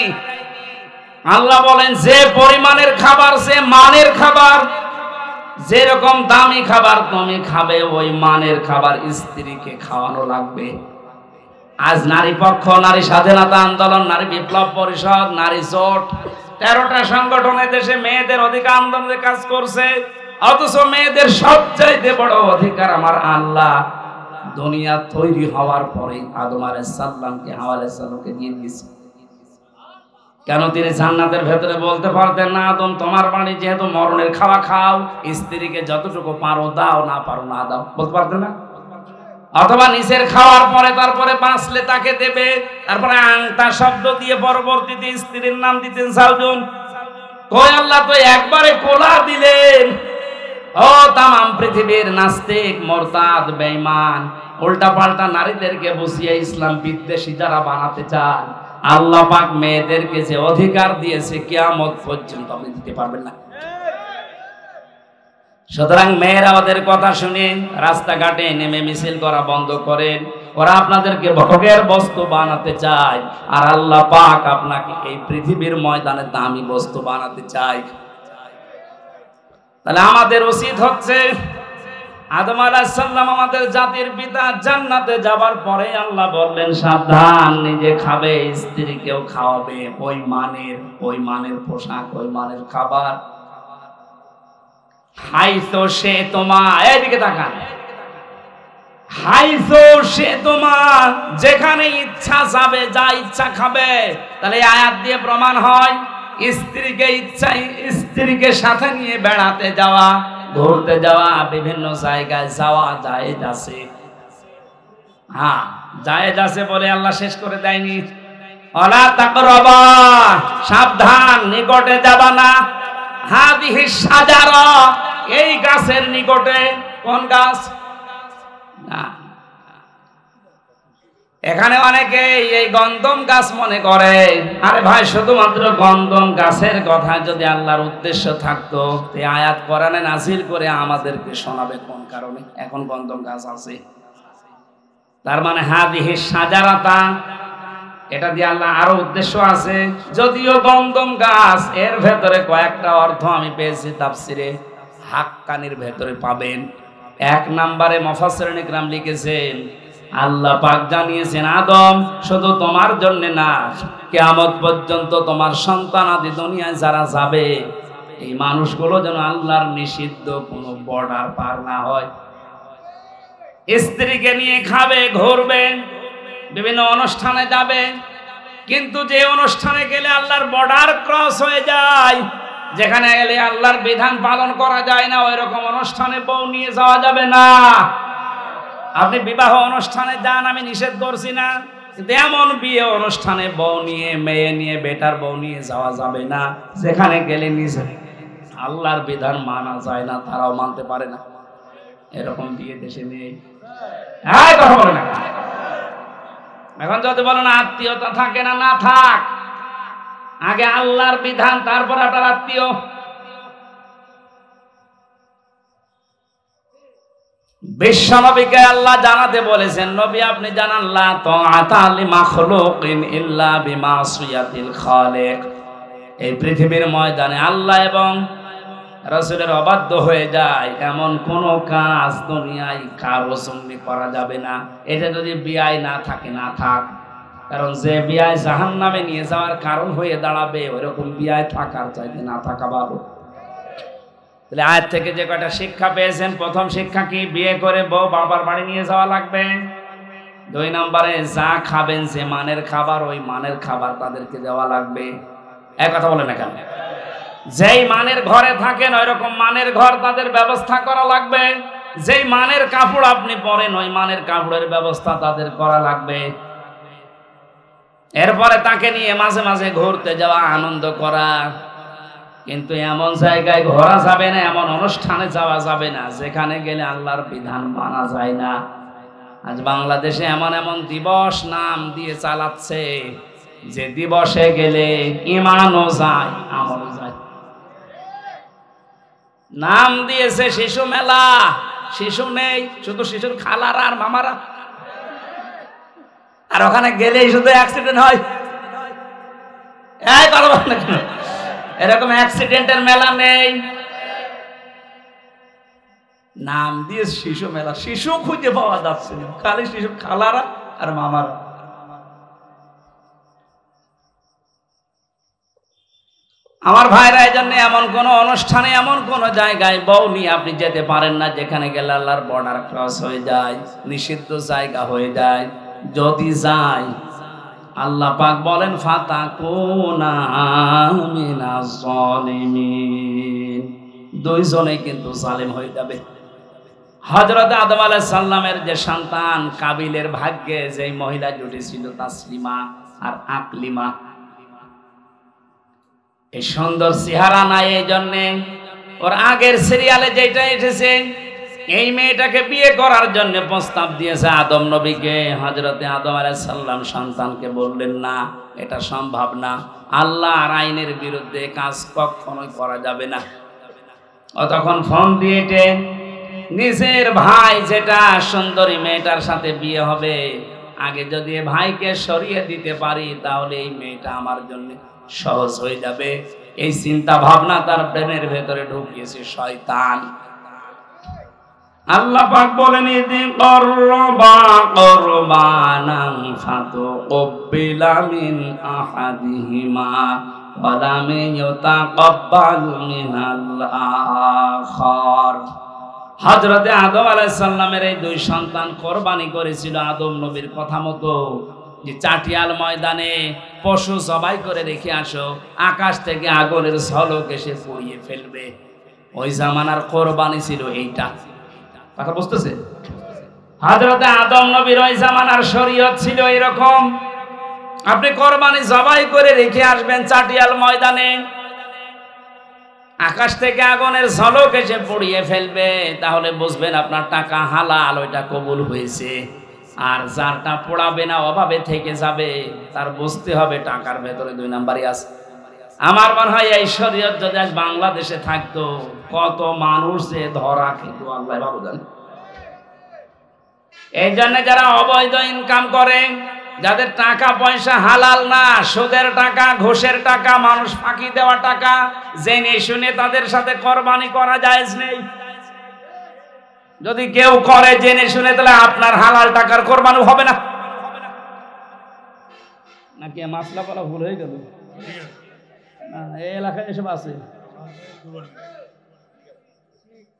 Speaker 1: আল্লাহ বলেন, যে পরিমাণের খাবার সে মানের খাবার। যেরকম দামি খাবার তুমি খাবে, ওই মানের খাবার স্ত্রীকে খাওয়ানো লাগবে। আজ নারী পক্ষ, নারী স্বাধীনতা আন্দোলন, নারী বিপ্লব পরিষদ, নারী জোট, 13টা সংগঠনে দেশে মেয়েদের অধিকার আন্দোলনে কাজ করছে। অথচ মেয়েদের সবচাইতে বড় অধিকার আমার আল্লাহ দুনিয়া তৈরি হওয়ার পরে আদম আলাইহিস সালামকে, হাওয়া আলাইহিস সালামকে দিয়ে দিয়েছে। কেন? তিনি জান্নাতের ভেতরে বলতে পারতেন না, আদম তোমার বাড়ি যেহেতু মরণের খাওয়া খাও, স্ত্রীকে যতটুকু পারো দাও, না পারো না দাও, বলতে পারতেন না? অথবা নিচের খাওয়ার পরে তারপরে বাঁচলে তাকে দেবে। তারপরে আংতা শব্দ দিয়ে পরবর্তীতে স্ত্রীর নাম দিতেন সাউজুন। কই আল্লাহ তো একবারে কোলা দিলেন। ও তামাম পৃথিবীর নাস্তিক, মুরতাদ, বেঈমান, উল্টা পাল্টা নারীদেরকে বসিয়ে ইসলাম বিদ্বেষী যারা বানাতে চান, আল্লাহ পাক মেয়েদেরকে যে অধিকার দিয়েছে কিয়ামত পর্যন্ত আপনি দিতে পারবেন না। সুতরাং মেয়েরা ওদের কথা শুনে রাস্তাঘাটে নেমে মিছিল করা বন্ধ করেন। ওরা আপনাদেরকে ভোগের বস্তু বানাতে চায়, আর আল্লাহ পাক আপনাকে এই পৃথিবীর ময়দানে দামি বস্তু বানাতে চায়। তাহলে আমাদের উচিত হচ্ছে আদম আলাইহিস সালাম আমাদের জাতির পিতা, জান্নাতে যাবার পরে আল্লাহ বললেন সাবধান, নিজে খাবে, স্ত্রীকেও খাওয়াবে, ওই মানের পোশাক, ওই মানের খাবার। হাইসো সে তোমার, এইদিকে তাকান, হাইসো সে তোমার, যেখানে ইচ্ছা যাবে, যা ইচ্ছা খাবে। তাহলে আয়াত দিয়ে প্রমাণ হয় স্ত্রীকে সাথে নিয়ে বেড়াতে যাওয়া, ঘুরতে যাওয়া, বিভিন্ন জায়গায় যাওয়া জায়েজ আছে। হ্যাঁ, জায়েজ আছে বলে আল্লাহ শেষ করে দেয়নি। ওয়ালা তাকরাবা, সাবধান, নিকটে যাবা না। হাদিহি শাজারা, এই গাছের নিকটে। কোন গাছ? না, এখানে অনেকে এই গন্ধম গাছ মনে করে। আরে ভাই, শুধুমাত্র গন্ধম গাছের কথা যদি আল্লাহর উদ্দেশ্য থাকতো, এই আয়াত কোরআনে নাযিল করে আমাদেরকে শোনাবে কোন কারণে এখন গন্ধম গাছ আছে। তার মানে হাদিহি শাজারাতা, এটা দিয়ে আল্লাহ আরো উদ্দেশ্য আছে। যদিও গন্ধম গাছ, এর ভেতরে কয়েকটা অর্থ আমি পেয়েছি তাফসিরে, হাক্কানির ভেতরে পাবেন। 1 নম্বরে মুফাসসিরিন ইকরাম লিখেছেন, আল্লাহ পাক জানিয়েছেন আদম শুধু তোমার জন্য না, কিয়ামত পর্যন্ত তোমার সন্তানাদি দুনিয়ায় যারা যাবে, এই মানুষগুলো যেন আল্লাহর নিষিদ্ধ কোনো বর্ডার পার না হয়। স্ত্রীকে নিয়ে খাবে, ঘুরবে, বিভিন্ন অনুষ্ঠানে যাবে, কিন্তু যে অনুষ্ঠানে গেলে আল্লাহর বর্ডার ক্রস হয়ে যায়, যেখানে গেলে আল্লাহর বিধান পালন করা যায় না, ওই রকম অনুষ্ঠানে বউ নিয়ে যাওয়া যাবে না। আপনি বিবাহ অনুষ্ঠানে যান, আমি নিষেধ করছি না, কিন্তু এমন বিয়ে অনুষ্ঠানে বউ নিয়ে, মেয়ে নিয়ে, বেটার বউ নিয়ে যাওয়া যাবে না, যেখানে গেলে নিজে আল্লাহর বিধান মানা যায় না, তারাও মানতে পারে না। এরকম বিয়ে দেশে নেই। কথা বলে না। এখন যদি বলেন আত্মীয়তা থাকে না, না থাক, আগে আল্লাহর বিধান, তারপর আপনার আত্মীয়। বিশ্বনবীকে আল্লাহ জানাতে বলেছেন, নবী আপনি জানান, লা তাআতা লিমাখলুকিন ইল্লা বিমাসিয়াতিল খালিক। এই পৃথিবীর ময়দানে আল্লাহ এবং রাসূলের অবাধ্য হয়ে যায় এমন কোন কাজ দুনিয়ায় কারো সঙ্গে করা যাবে না। এটা যদি বিয়ায় না থাকে, না থাক, কারণ যে বিয়ায় জাহান্নামে নিয়ে যাওয়ার কারণ হয়ে দাঁড়াবে, ওইরকম বিয়ায় থাকার চাইতে না থাকা ভালো। তাহলে আয়াত থেকে যে কয়টা শিক্ষা পেয়েছেন, প্রথম শিক্ষা কি? বিয়ে করে বউ বাবার বাড়ি নিয়ে যাওয়া লাগবে। 2 নম্বরে যা খাবেন, যে মানের খাবার, ওই মানের খাবার তাদেরকে দেওয়া লাগবে। এক কথা বলে না কেন? যেই মানের ঘরে থাকেন, ওই রকম মানের ঘর তাদের ব্যবস্থা করা লাগবে। যেই মানের কাপড় আপনি পরেন, ওই মানের কাপড়ের ব্যবস্থা তাদের করা লাগবে। এরপরে তাকে নিয়ে মাঝে মাঝে ঘুরতে যাওয়া, আনন্দ করা। কিন্তু এমন জায়গায় ঘোরা যাবে না, এমন অনুষ্ঠানে যাওয়া যাবে না যেখানে গেলে আল্লাহর বিধান মানা যায় না। আজ বাংলাদেশে এমন এমন দিবস নাম দিয়ে চালাচ্ছে, যে দিবসে গেলে ঈমানও যায়, আমলও যায়। নাম দিয়েছে শিশু মেলা, শিশু নেই, শুধু শিশুর খালারা আর মামারা, আর ওখানে গেলেই শুধু অ্যাক্সিডেন্ট হয়। এই কথা বল না কেন? এরকম অ্যাক্সিডেন্টের মেলা নেই, নাম দিয়ে শিশু মেলা। শিশু খুঁজে পাওয়া যাচ্ছে না, খালি শিশু খালারা আর মামারা। আমার ভাইরা, এই জন্য এমন কোন অনুষ্ঠানে, এমন কোন জায়গায় বউ নিয়ে আপনি যেতে পারেন না যেখানে গেলে আল্লাহর বর্ডার ক্রস হয়ে যায়, নিষিদ্ধ জায়গা হয়ে যায়। যদি যায়, আল্লাহ পাক বলেন ফাতাকুনা মিনাজ জালিমিন, দুইজনেই কিন্তু জালেম হয়ে যাবে। হযরত আদম আলাইহিস সালামের যে সন্তান কাবিলের ভাগ্যে যে মহিলা জুটেছিল, তাসলিমা আর আকলিমা, এই সুন্দর চেহারা নাই, এই জন্যে ওর আগের সিরিয়ালে যেটা এসেছে, এই মেয়েটাকে বিয়ে করার জন্য প্রস্তাব দিয়েছে আদম নবীকে। হযরতে আদম আলাইহিস সালাম সন্তানকে বললেন, না, এটা সম্ভব না, আল্লাহর আইনের বিরুদ্ধে কাজ কখনোই করা যাবে না। ও তখন ফোন দিয়ে নিজের ভাই যেটা সুন্দরী মেয়েটার সাথে বিয়ে হবে, আগে যদি ভাইকে সরিয়ে দিতে পারি, তাহলে এই মেয়েটা আমার জন্য সহজ হয়ে যাবে। এই চিন্তা ভাবনা তার ব্রেনের ভেতরে ঢুকিয়েছে শয়তান। আল্লাহ পাক বলেন ইদি করবা কুরবানান ফাতুকবিলা মিন আহাদিহিমা ওয়া লাম ইউতাকাব্বাল মিনাল আখার। হযরতে আদম আলাইহিস সালামের এই দুই সন্তান কোরবানি করেছিল আদম নবীর কথা মতো, যে চাটিয়াল ময়দানে পশু জবাই করে রেখে আসো, আকাশ থেকে আগুনের ঝলক এসে পুড়িয়ে ফেলবে। ওই জামানার কোরবানি ছিল এইটা। কথা বুঝতেছে? হযরতে আদম নবীর ওই জামানার শরীয়ত ছিল এরকম, আপনি কোরবানি জবাই করে রেখে আসবেন চাটিয়াল ময়দানে, আকাশ থেকে আগুনের ঝলক এসে পুড়িয়ে ফেলবে, তাহলে বুঝবেন আপনার টাকা হালাল, ওইটা কবুল হয়েছে। আর যারটা পোড়াবে না, অভাবে থেকে যাবে, তার বুঝতে হবে টাকার ভেতরে দুই নাম্বারই আছে। আমার মনে হয় এই শরীয়ত যদি আজ বাংলাদেশে থাকতো, কত মানুষ যে ধরা খেত আল্লাহ ভালো জানে। এই জন্য যারা অবৈধ ইনকাম করে, যাদের টাকা পয়সা হালাল না, সুদের টাকা, ঘুষের টাকা, মানুষ ফাঁকি দেওয়া টাকা, জেনে শুনে তাদের সাথে কোরবানি করা জায়েজ নেই। যদি কেউ করে জেনে শুনে, তাহলে আপনার হালাল টাকার কোরবানি হবে না। নাকি মাসলা বলা ভুল হয়ে গেল? এই এলাকায় এসব আছে।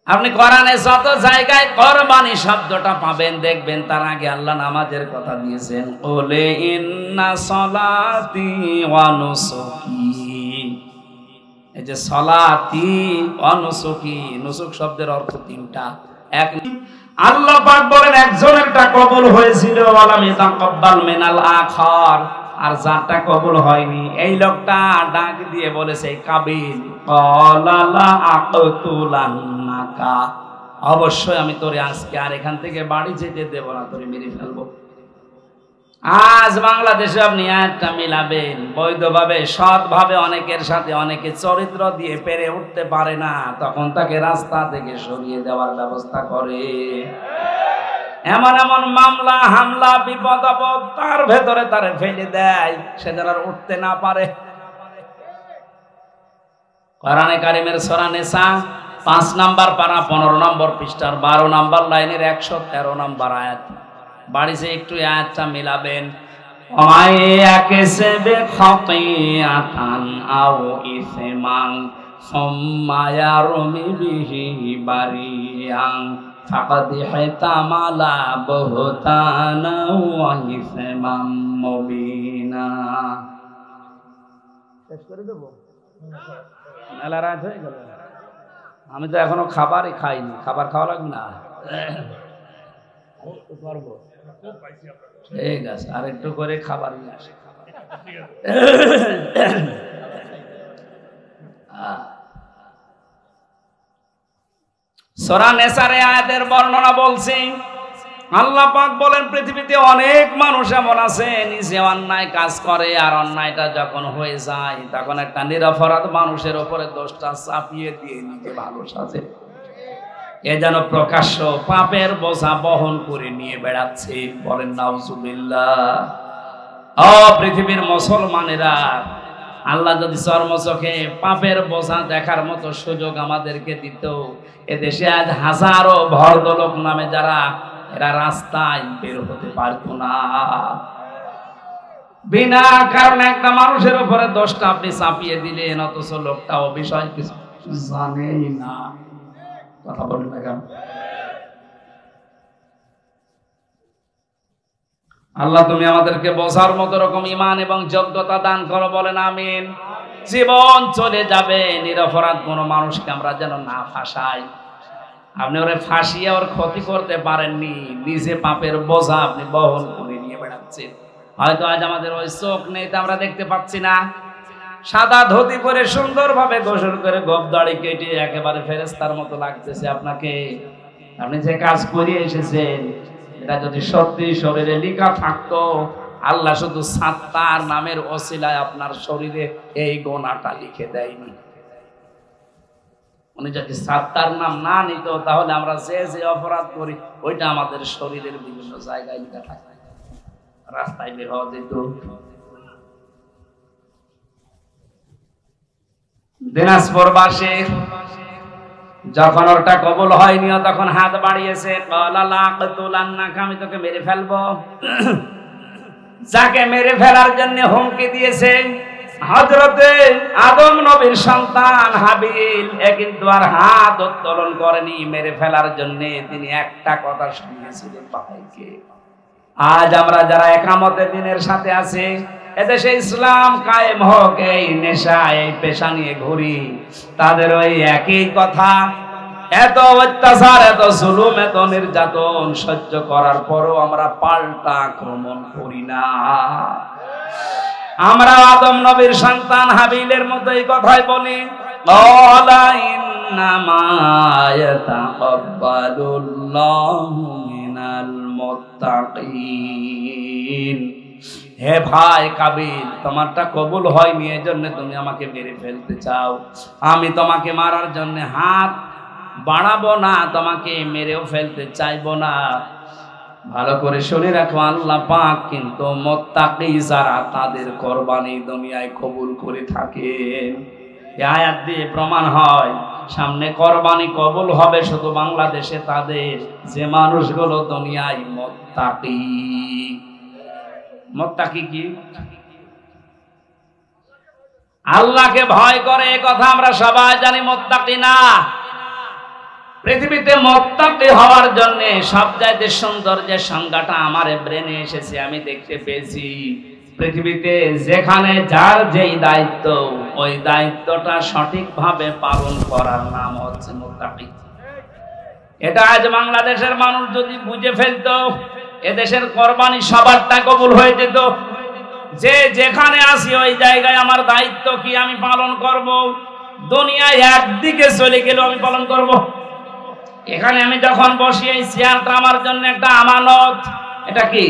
Speaker 1: আপনি কোরআনে যত জায়গায় কোরবানি শব্দটা পাবেন, দেখবেন তার আগে আল্লাহ নামাজের কথা দিয়েছেন, ওলে ইন্না সলাতি ওয়া নুসুকি। এই যে সলাতি ওয়া নুসুকি, নুসুক শব্দের অর্থ তিনটা। এক, আল্লাহ পাক বলেন একজনেরটা কবুল হয়েছিল, ওয়ালাম ইয়াতাকাব্বাল মিনাল আখার, আর যারটা কবুল হয়নি, এই লোকটা ডাক দিয়ে বলেছে কাবিল, ক্বালা আকতুলান্নাকা, অবশ্যই আমি তোরে আজকে আর এখান থেকে বাড়ি যেতে দেব না, তোরে মেরে ফেলবো। আজ বাংলাদেশে আপনি একটা মিলাবেন বৈধভাবে, সৎভাবে, অনেকের সাথে অনেকে চরিত্র দিয়ে পেরে উঠতে পারে না, তখন তাকে রাস্তা থেকে সরিয়ে দেওয়ার ব্যবস্থা করে। এমন এমন মামলা, হামলা, বিপদ আপদ তার ভেতরে তারে ফেলে দেয়, সে যেন আর উঠতে না পারে। কোরআনে কারিমের সূরা নিসা 5 নাম্বার পারা 15 নম্বর পৃষ্ঠার 12 নাম্বার লাইনের 113 নাম্বার আয়াত। বাড়িতে একটু আয়াতটা মিলাবেন। ওয়াইয়াকাসবে খাতিয়াতান আও ইসমান সুম্মা ইয়ারমি বিহি বারিয়ান ফাকাদ হিতামালা বুহতানা ওয়া ইসমান মুবিনা। শেষ করে দেব? মেলা রাত হয়ে গেল, আমি তো এখনো খাবারই খাইনি। খাবার খাওয়া লাগবে না? ঠিক আছে, আর একটু করে খাবার নিয়ে আসে। সূরা নিসার আয়াতের বর্ণনা বলছি। আল্লাহ পাক বলেন পৃথিবীতে অনেক মানুষ এমন আছে নিজে অন্যায় কাজ করে, আর অন্যায়টা যখন হয়ে যায় তখন একটা নিরপরাধ মানুষের উপরে দোষটা চাপিয়ে দিয়ে নিজে ভালো সাজে। এ যেন প্রকাশ্য পাপের বোঝা বহন করে নিয়ে বেড়াচ্ছে। বলেন নাউজুবিল্লাহ। ও পৃথিবীর মুসলমানেরা, আল্লাহ যদি চর্মচোখে পাপের বোঝা দেখার মতো সুযোগ আমাদেরকে দিত, এদেশে আজ হাজারো ভদ্রলোক নামে যারা, এরা রাস্তায় বের হতে পারতো না। বিনা কারণে একটা মানুষের উপরে দোষটা আপনি চাপিয়ে দিলেন, অথচ লোকটাও বিষয় কিছু জানেই না। কথা বলেন না কেন? আল্লাহ তুমি আমাদেরকে বোঝার মতো রকম ঈমান এবং যোগ্যতা দান করো, বলেন আমিন। জীবন চলে যাবে, নিরপরাধ কোন মানুষকে আমরা যেন না ফাঁসাই। আপনি ওরে ফাঁসিয়ে ওর ক্ষতি করতে পারেননি, নিজে পাপের বোঝা আপনি বহন করে নিয়ে বেড়াচ্ছেন। হয়তো আজ আমাদের ওই চোখ নেই, তা আমরা দেখতে পাচ্ছি না। সাদা ধুতি পরে সুন্দরভাবে গোসল করে গোঁফ দাড়ি কেটে একেবারে ফেরেশতার মতো লাগতেছে আপনাকে। আপনি যে কাজ করে এসেছেন, এটা যদি সত্যি শরীরে লেখা থাকতো, আল্লাহ শুধু সাত্তার নামের ওসিলায় আপনার শরীরে এই গুনাহটা লিখে দেয়নি। উনি যদি সাত্তার নাম না নিত, তাহলে আমরা যে যে অপরাধ করি ওইটা আমাদের শরীরের বিভিন্ন জায়গায় লেখা থাকে, রাস্তায় বের হওয়া যেত। দিনাজপুরবাসী যখন ওরটা কবুল হয়নি তখন হাত বাড়িয়েছে, আমি তোকে মেরে ফেলবো। যাকে মেরে ফেলার জন্য হুমকি দিয়েছে হযরতে আদম নবীর সন্তান হাবিল, কিন্তু আর হাত উত্তোলন করেনি মেরে ফেলার জন্য। তিনি একটা কথা শুনিয়েছিলেন, ভাইকে আজ আমরা যারা একামতে দিনের সাথে আছি, এদেশে ইসলাম কায়েম হোক, এই নেশা এই পেশা নিয়ে ঘুরি, তাদের ওই একই কথা। এত অত্যাচার, এত জুলুম, এত নির্যাতন সহ্য করার পরও আমরা পাল্টা আক্রমণ করি না। আমরা আদম নবীর সন্তান হাবিলের মতো এই কথাই বলি, ক্বালা ইন্নামা ইয়াতাকাব্বালুল্লাহু মিনাল মুত্তাকিন। হে ভাই কাবিল, তোমারটা কবুল হয়নি, এজন্য তুমি আমাকে মেরে ফেলতে চাও। আমি তোমাকে মারার জন্য হাত বাড়াবো না, তোমাকে মেরেও ফেলতে চাইবো না। ভালো করে শুনে রাখো, আল্লাহ পাক কিন্তু মুত্তাকি যারা তাদের কুরবানি দুনিয়ায় কবুল করে থাকেন। এই আয়াত দিয়ে প্রমাণ হয় সামনে কুরবানি কবুল হবে শুধু বাংলাদেশে তাদের, যে মানুষগুলো দুনিয়ায় মুত্তাকি। মুত্তাকি কি? আল্লাহকে ভয় করে, এই কথা আমরা সবাই জানি। মুত্তাকি না, পৃথিবীতে মুত্তাকি হওয়ার জন্য সবচাইতে সুন্দর যে সংজ্ঞাটা আমার ব্রেনে এসেছে, আমি দেখতে পেয়েছি, পৃথিবীতে যেখানে যার যেই দায়িত্ব, ওই দায়িত্বটা সঠিকভাবে পালন করার নাম হচ্ছে মুত্তাকি। এটা আজ বাংলাদেশের মানুষ যদি বুঝে ফেলতো, এদেশের কুরবানি সবারটা কবুল হয়ে যেত। যে যেখানে আসি ওই জায়গায় আমার দায়িত্ব কি আমি পালন করব। দুনিয়ায় একদিকে চলে গেল আমি পালন করব। এখানে আমি যখন বসি, এই চেয়ারটা আমার জন্য একটা আমানত। এটা কি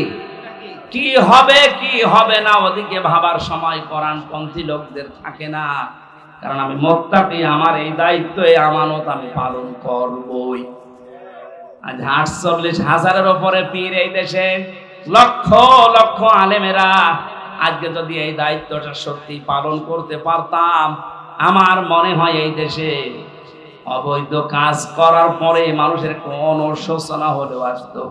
Speaker 1: কি হবে কি হবে না ওদিকে ভাবার সময় কোরআনপন্থী লোকদের থাকে না, কারণ আমি মুত্তাকি, আমার এই দায়িত্ব এই আমানত আমি পালন করবই। আজ 48,000-এর উপরে পীর এই দেশে, লক্ষ লক্ষ আলেমেরা, আজকে যদি এই দায়িত্বটা সত্যি পালন করতে পারতাম, আমার মনে হয় এই দেশে অবৈধ কাজ করার পরে মানুষের কোন শোষণা হলেও আসতো।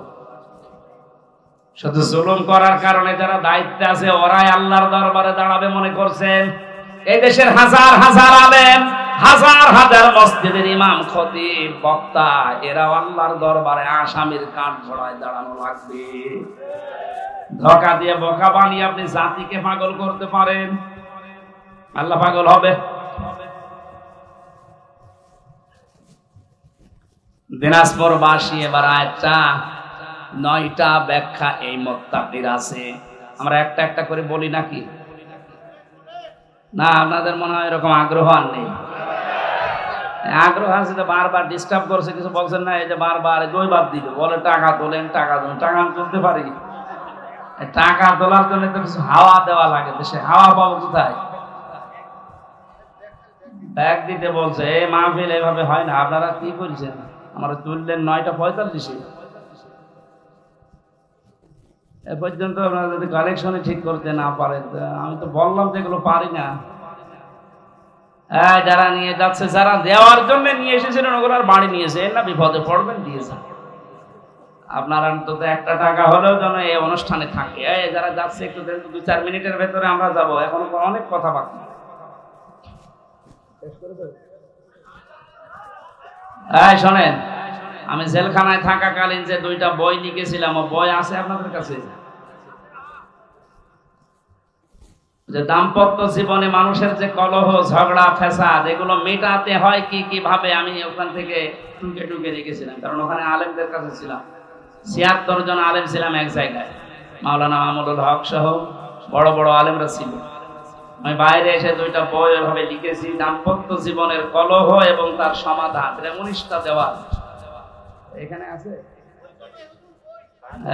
Speaker 1: শুধু জুলুম করার কারণে যারা দায়িত্বে আছে ওরাই আল্লাহর দরবারে দাঁড়াবে মনে করছেন। এই দেশের হাজার হাজার আলেম, হাজার হাজার মসজিদের ইমাম, খতিব, বক্তা, এরা আল্লাহর দরবারে আসামির কাঠ ঝোড়ায় দাঁড়ানো লাগবে। ধোঁকা দিয়ে বোকা বানিয়ে আপনি জাতিকে পাগল করতে পারেন, আল্লাহ পাগল হবে? দিনাজপুরবাসী এবার আয়াতটা 9টা ব্যাখ্যা এই মুত্তাকির আছে। আমরা একটা একটা করে বলি নাকি? না, আপনাদের মনে হয় এরকম আগ্রহ আর নেই? আগ্রহ আছে তো, বারবার ডিস্টার্ব করছে, কিছু বলছেন না। এই যে বারবার জয়বাদ দিল, বলে টাকা তোলেন, টাকা তোলেন। টাকা আমি তুলতে পারি? টাকা তোলার জন্য তো কিছু হাওয়া দেওয়া লাগে, দেশে হাওয়া পাবো কোথায়? ব্যাগ দিতে বলছে, এই মাহফিল এভাবে হয় না। আপনারা কি করছেন? আমরা তুললেন 9:45। এ পর্যন্ত আপনারা যদি কালেকশনে ঠিক করতে না পারেন, আমি তো বললাম যে এগুলো পারি না। যারা নিয়ে যাচ্ছে, যারা দেওয়ার জন্য নিয়ে এসেছিলেন ওগুলো আর বাড়ি নিয়েছে না, বিপদে পড়বেন, দিয়েছেন। আপনার অন্তত একটা টাকা হলেও যেন এই অনুষ্ঠানে থাকে। যারা যাচ্ছে একটু 2-4 মিনিটের ভেতরে আমরা যাব, এখনো অনেক কথা বাকি। শোনেন, আমি জেলখানায় থাকাকালীন যে 2টা বই লিখেছিলাম, ও বই আছে আপনাদের কাছে? যে দাম্পত্য জীবনে মানুষের যে কলহ, ঝগড়া, ফ্যাসাদ, এগুলো মেটাতে হয় কি কিভাবে, আমি ওখান থেকে টুকে টুকে রেখেছিলাম। কারণ ওখানে আলেমদের কাছে ছিলাম, 76 জন আলেম ছিলাম এক জায়গায়। মাওলানা মামুনুল হক সহ বড় বড় আলেমরা ছিল। আমি বাইরে এসে 2টা বই ওইভাবে লিখেছি, দাম্পত্য জীবনের কলহ এবং তার সমাধান। 19টা দেওয়া এখানে আছে,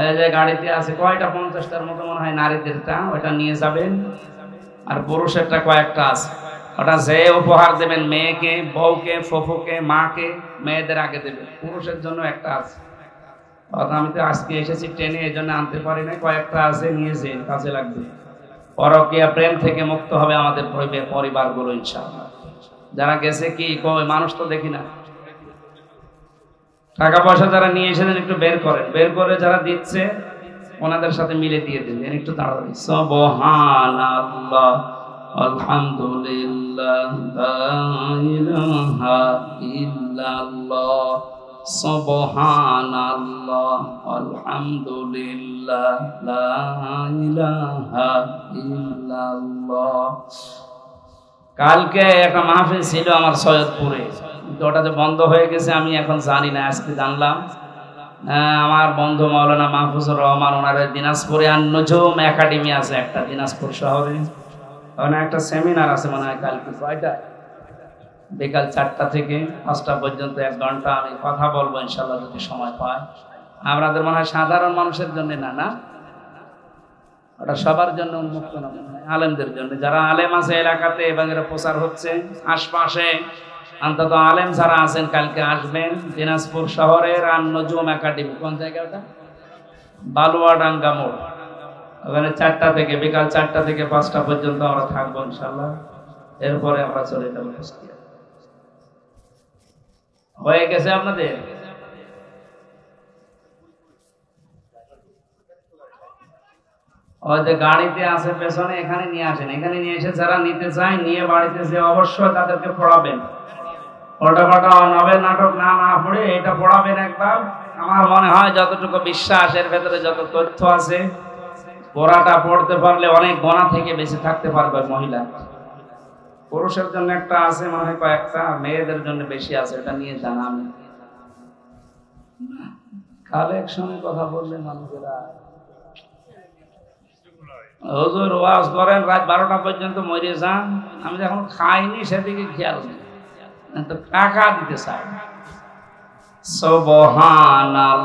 Speaker 1: এই যে গাড়িতে আছে কয়টা, 50টার মতো মনে হয় নারীদেরটা, ওইটা নিয়ে যাবেন। আর পুরুষেরটা কয়েকটা আছে, ওটা যে উপহার দেবেন মেয়েকে, বউকে, ফুফুকে, মাকে, মেয়েদের আগে দেবেন। পুরুষের জন্য একটা আছে, আমি তো আজকে এসেছি ট্রেনে, এই জন্য আনতে পারি না। কয়েকটা আছে, নিয়েছেন, কাজে লাগবে। পরকীয়া প্রেম থেকে মুক্ত হবে আমাদের পরিবারগুলো ইনশাআল্লাহ। যারা গেছে কি কয়, মানুষ তো দেখি না, টাকা পয়সা যারা নিয়ে এসেছেন একটু বের করেন, বের করে যারা দিচ্ছে ওনাদের সাথে মিলে দিয়ে দিন। একটু তাড়াতাড়ি। সুবহানাল্লাহ, আলহামদুলিল্লাহ, লা ইলাহা ইল্লাল্লাহ, সুবহানাল্লাহ, আলহামদুলিল্লাহ, লা ইলাহা ইল্লাল্লাহ। কালকে একটা মাহফিল ছিল আমার সৈয়দপুরে, কিন্তু ওটা যে বন্ধ হয়ে গেছে আমি এখন জানি না, আজকে জানলাম। আমার বন্ধু মাওলানা মাহফুজুর রহমান, ওনার দিনাজপুরে আন-নুজুম একাডেমি আছে একটা, দিনাজপুর শহরে। ওখানে একটা সেমিনার আছে মনে হয় কালকে কয়টায়, বিকাল 4টা থেকে 5টা পর্যন্ত 1 ঘন্টা আমি কথা বলবো ইনশাআল্লাহ যদি সময় পাই। আপনাদের মনে হয় সাধারণ মানুষের জন্য না, না ওটা সবার জন্য উন্মুক্ত না, আলেমদের জন্য। যারা আলেম আছে এলাকাতে এবং এর প্রচার হচ্ছে আশপাশে, অন্তত আলেম যারা আছেন কালকে আসবেন। দিনাজপুর শহরের আন-নুজুম একাডেমি, কোন জায়গা ওটা? বালুয়াডাঙ্গা মোড়। ওখানে 4টা থেকে বিকাল 4টা থেকে 5টা পর্যন্ত আমরা থাকবো ইনশাআল্লাহ। এরপরে আমরা চলে যাবো কুষ্টিয়া। হয়ে গেছে আপনাদের? ওই যে গাড়িতে আছে পেছনে, এখানে নিয়ে আসেন। এখানে নিয়ে এসে যারা নিতে চায় নিয়ে বাড়িতে যে অবশ্যই তাদেরকে পড়াবেন। ওটা নভেল নাটক না পড়ে এটা পড়াবেন একবার। আমার মনে হয় যতটুকু বিশ্বাস, এর ভেতরে যত তথ্য আছে, পড়াটা পড়তে পারলে অনেক গোনা থেকে বেঁচে থাকতে পারবে মহিলা। পুরুষের জন্য একটা আছে মনে হয় কয়েকটা, মেয়েদের জন্য বেশি আছে, এটা নিয়ে জানা। আমি কালেকশনে কথা বললে মানুষেরা হুজুর ওয়াজ করেন রাত 12টা পর্যন্ত মরে যান। আমি যখন খাইনি সেদিকে খেয়াল নেই, তো টাকা দিতে চাই। সুবহানাল্লাহ,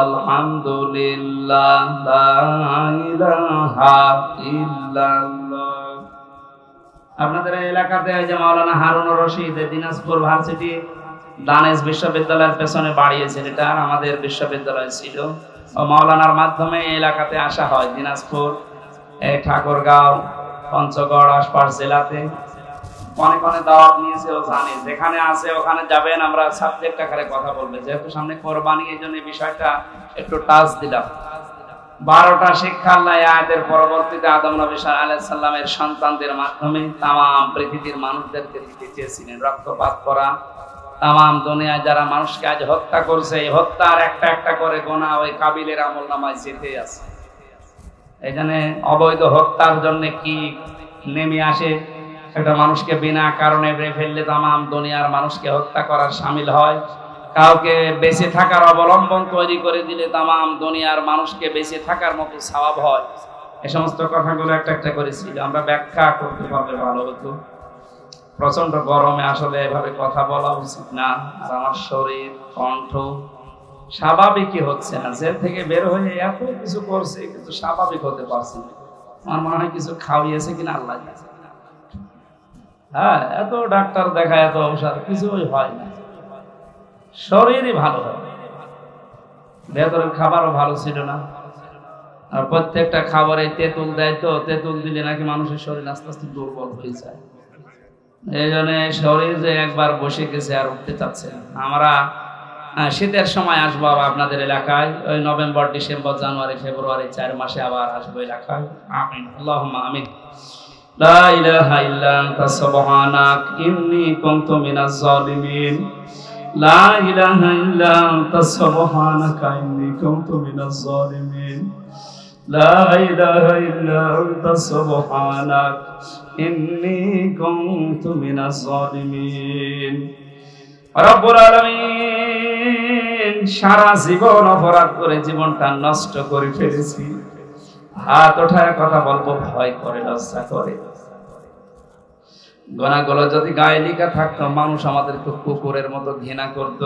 Speaker 1: আলহামদুলিল্লাহ, লা ইলাহা ইল্লাল্লাহ। আপনাদের এলাকাতে ওই যে মাওলানা হারুন রশিদ দিনাজপুর ভার্সিটি দানেশ বিশ্ববিদ্যালয়ের পেছনে বাড়িয়েছেন, এটা আমাদের বিশ্ববিদ্যালয় ছিল। ও মাওলানার মাধ্যমে এলাকাতে আসা হয়। দিনাজপুর, ঠাকুরগাঁও, পঞ্চগড় আশপাশ জেলাতে অনেক অনেক দাওয়াত নিয়েছে। ও জানে যেখানে আছে ওখানে যাবেন, আমরা সাবজেক্ট আকারে কথা বলবেন। যেহেতু সামনে কোরবানি, এই জন্য বিষয়টা একটু টাচ দিলাম। 12টা শিক্ষার আয়াতের পরবর্তীতে আদম নবী আলাইহিস সালামের সন্তানদের মাধ্যমে তাম পৃথিবীর মানুষদেরকে দিতে চেয়েছিলেন রক্তপাত করা। তাম দুনিয়ায় যারা মানুষকে আজ হত্যা করছে, এই হত্যার একটা একটা করে গোনা ওই কাবিলের আমলনামায় যেতে আছে। এখানে অবৈধ হত্যার জন্য কি নেমে আসে, একটা মানুষকে বিনা কারণে মেরে ফেললে তাম দুনিয়ার মানুষকে হত্যা করার শামিল হয়। কাউকে বেঁচে থাকার অবলম্বন তৈরি করে দিলে তাম দুনিয়ার মানুষকে বেঁচে থাকার মতো সওয়াব হয়। এই সমস্ত কথাগুলো একটা একটা করেছিল, আমরা ব্যাখ্যা করতে পারলে ভালো হতো। প্রচন্ড গরমে আসলে এভাবে কথা বলা উচিত না। আর আমার শরীর, কণ্ঠ স্বাভাবিকই হচ্ছে না। জেল থেকে বের হয়ে এত কিছু করছে, কিন্তু স্বাভাবিক হতে পারছি না। আমার মনে হয় কিছু খাওয়িয়েছে কিনা আল্লাহ জানে। হ্যাঁ, এত ডাক্তার দেখা, এত ঔষধ, কিছুই হয় না। শরীরই ভালো হয়, ভেতরের খাবারও ভালো ছিল না। আর প্রত্যেকটা খাবারে তেঁতুল দেয়, তো তেঁতুল দিলে নাকি মানুষের শরীর আস্তে আস্তে দুর্বল হয়ে যায়। এই জন্য শরীর যে একবার বসে গেছে আর উঠতে চাচ্ছে না। আমরা শীতের সময় আসবো আপনাদের এলাকায়, ওই নভেম্বর, ডিসেম্বর, জানুয়ারি, ফেব্রুয়ারি 4 মাসে আবার আসবো এলাকায়। আমিন, আল্লাহুম্মা আমিন। লা ইলাহা ইল্লা আনতা সুবহানাক ইন্নী কুনতু মিনাজ জালিমিন। লা ইলাহা ইল্লা আনতা সুবহানাকা ইন্নী কুনতু মিনাজ জালিমিন। লা ইলাহা ইল্লা আনতা সুবহানাক ইন্নী কুনতু মিনাজ জালিমিন। রব্বুল আলামিন, সারা জীবন অপরাধ করে জীবনটা নষ্ট করে ফেলেছি। হাত ওঠায় কথা বলবো ভয় করে, লজ্জা করে। গুনাহগুলো যদি গায়ে লেখা থাকতো, মানুষ আমাদেরকে কুকুরের মতো ঘৃণা করত।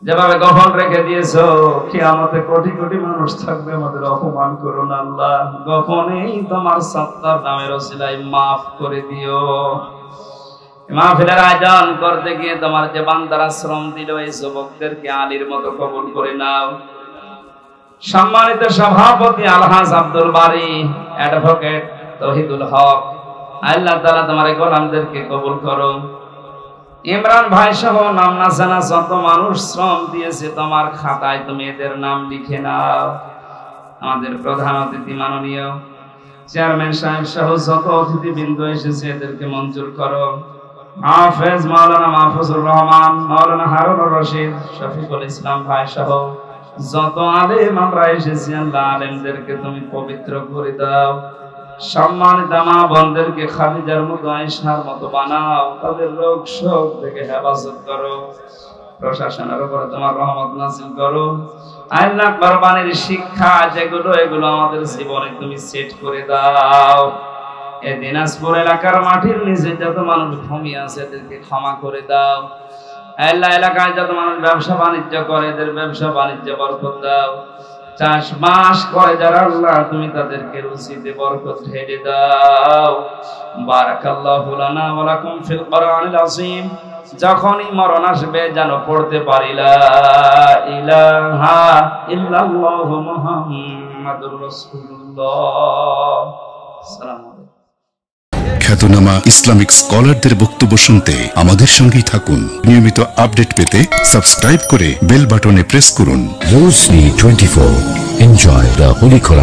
Speaker 1: যেভাবে গোপন রেখে দিয়েছো, কিয়ামতে কোটি কোটি মানুষ থাকবে, আমাদের অপমান করো না আল্লাহ। গোপনেই তোমার সত্তার নামের ওসিলায় মাফ করে দিও। মাহফিলের আয়োজন করতে গিয়ে তোমার যে বান্দারা শ্রম দিল, এই যুবকদেরকে আলীর মতো কবুল করে নাও। সম্মানিত সভাপতি আলহাজ আব্দুল বারী, অ্যাডভোকেট তৌহিদুল হক, আল্লাহ তাআলা তোমার গোলামদেরকে কবুল করো। ইমরান ভাই সহ নাম না জানা যত মানুষ শ্রম দিয়েছে তোমার খাতায় তুমি এদের নাম লিখে নাও। আমাদের প্রধান অতিথি মাননীয় চেয়ারম্যান সাহেব সহ যত অতিথিবৃন্দ এসেছে এদেরকে মঞ্জুর করো। হাফেজ মাওলানা মাহফুজুর রহমান, মাওলানা হারুনুর রশিদ, শফিকুল ইসলাম ভাই সহ যত আলেম আমরা এসেছি আল্লাহ আলেমদেরকে তুমি পবিত্র করে দাও। সম্মানিত মা বোনদেরকে খাদিজার মতো আয়েশার মতো বানাও, তাদের রোগ শোক থেকে হেফাজত করো। প্রশাসনের উপরে তোমার রহমত নাযিল করো। আল্লাহ কোরবানির শিক্ষা যেগুলো এগুলো আমাদের জীবনে তুমি সেট করে দাও। এই দিনাজপুর এলাকার মাটির নিচে যত মানুষ ঘুমিয়ে আছে এদেরকে ক্ষমা করে দাও। আল্লাহ এলাকায় যত মানুষ ব্যবসা বাণিজ্য করে এদের ব্যবসা বাণিজ্যে বরকত দাও। চাষবাস করে যারা আল্লাহ তুমি তাদেরকে রুজিতে বরকত ঢেলে দাও। বারাকাল্লাহু লানা ওয়া লাকুম ফিল কোরআনিল আযীম। যখনই মরণ আসবে যেন পড়তে পারি লা ইলাহা ইল্লাল্লাহু মুহাম্মাদুর রাসূলুল্লাহ। আসসালামু আলাইকুম।
Speaker 2: খ্যাতনামা ইসলামিক স্কলারদের বক্তব্য শুনতে আমাদের সঙ্গেই থাকুন। নিয়মিত আপডেট পেতে সাবস্ক্রাইব করে বেল বাটনে প্রেস করুন।
Speaker 3: Rosary 24. Enjoy the Holy Quran.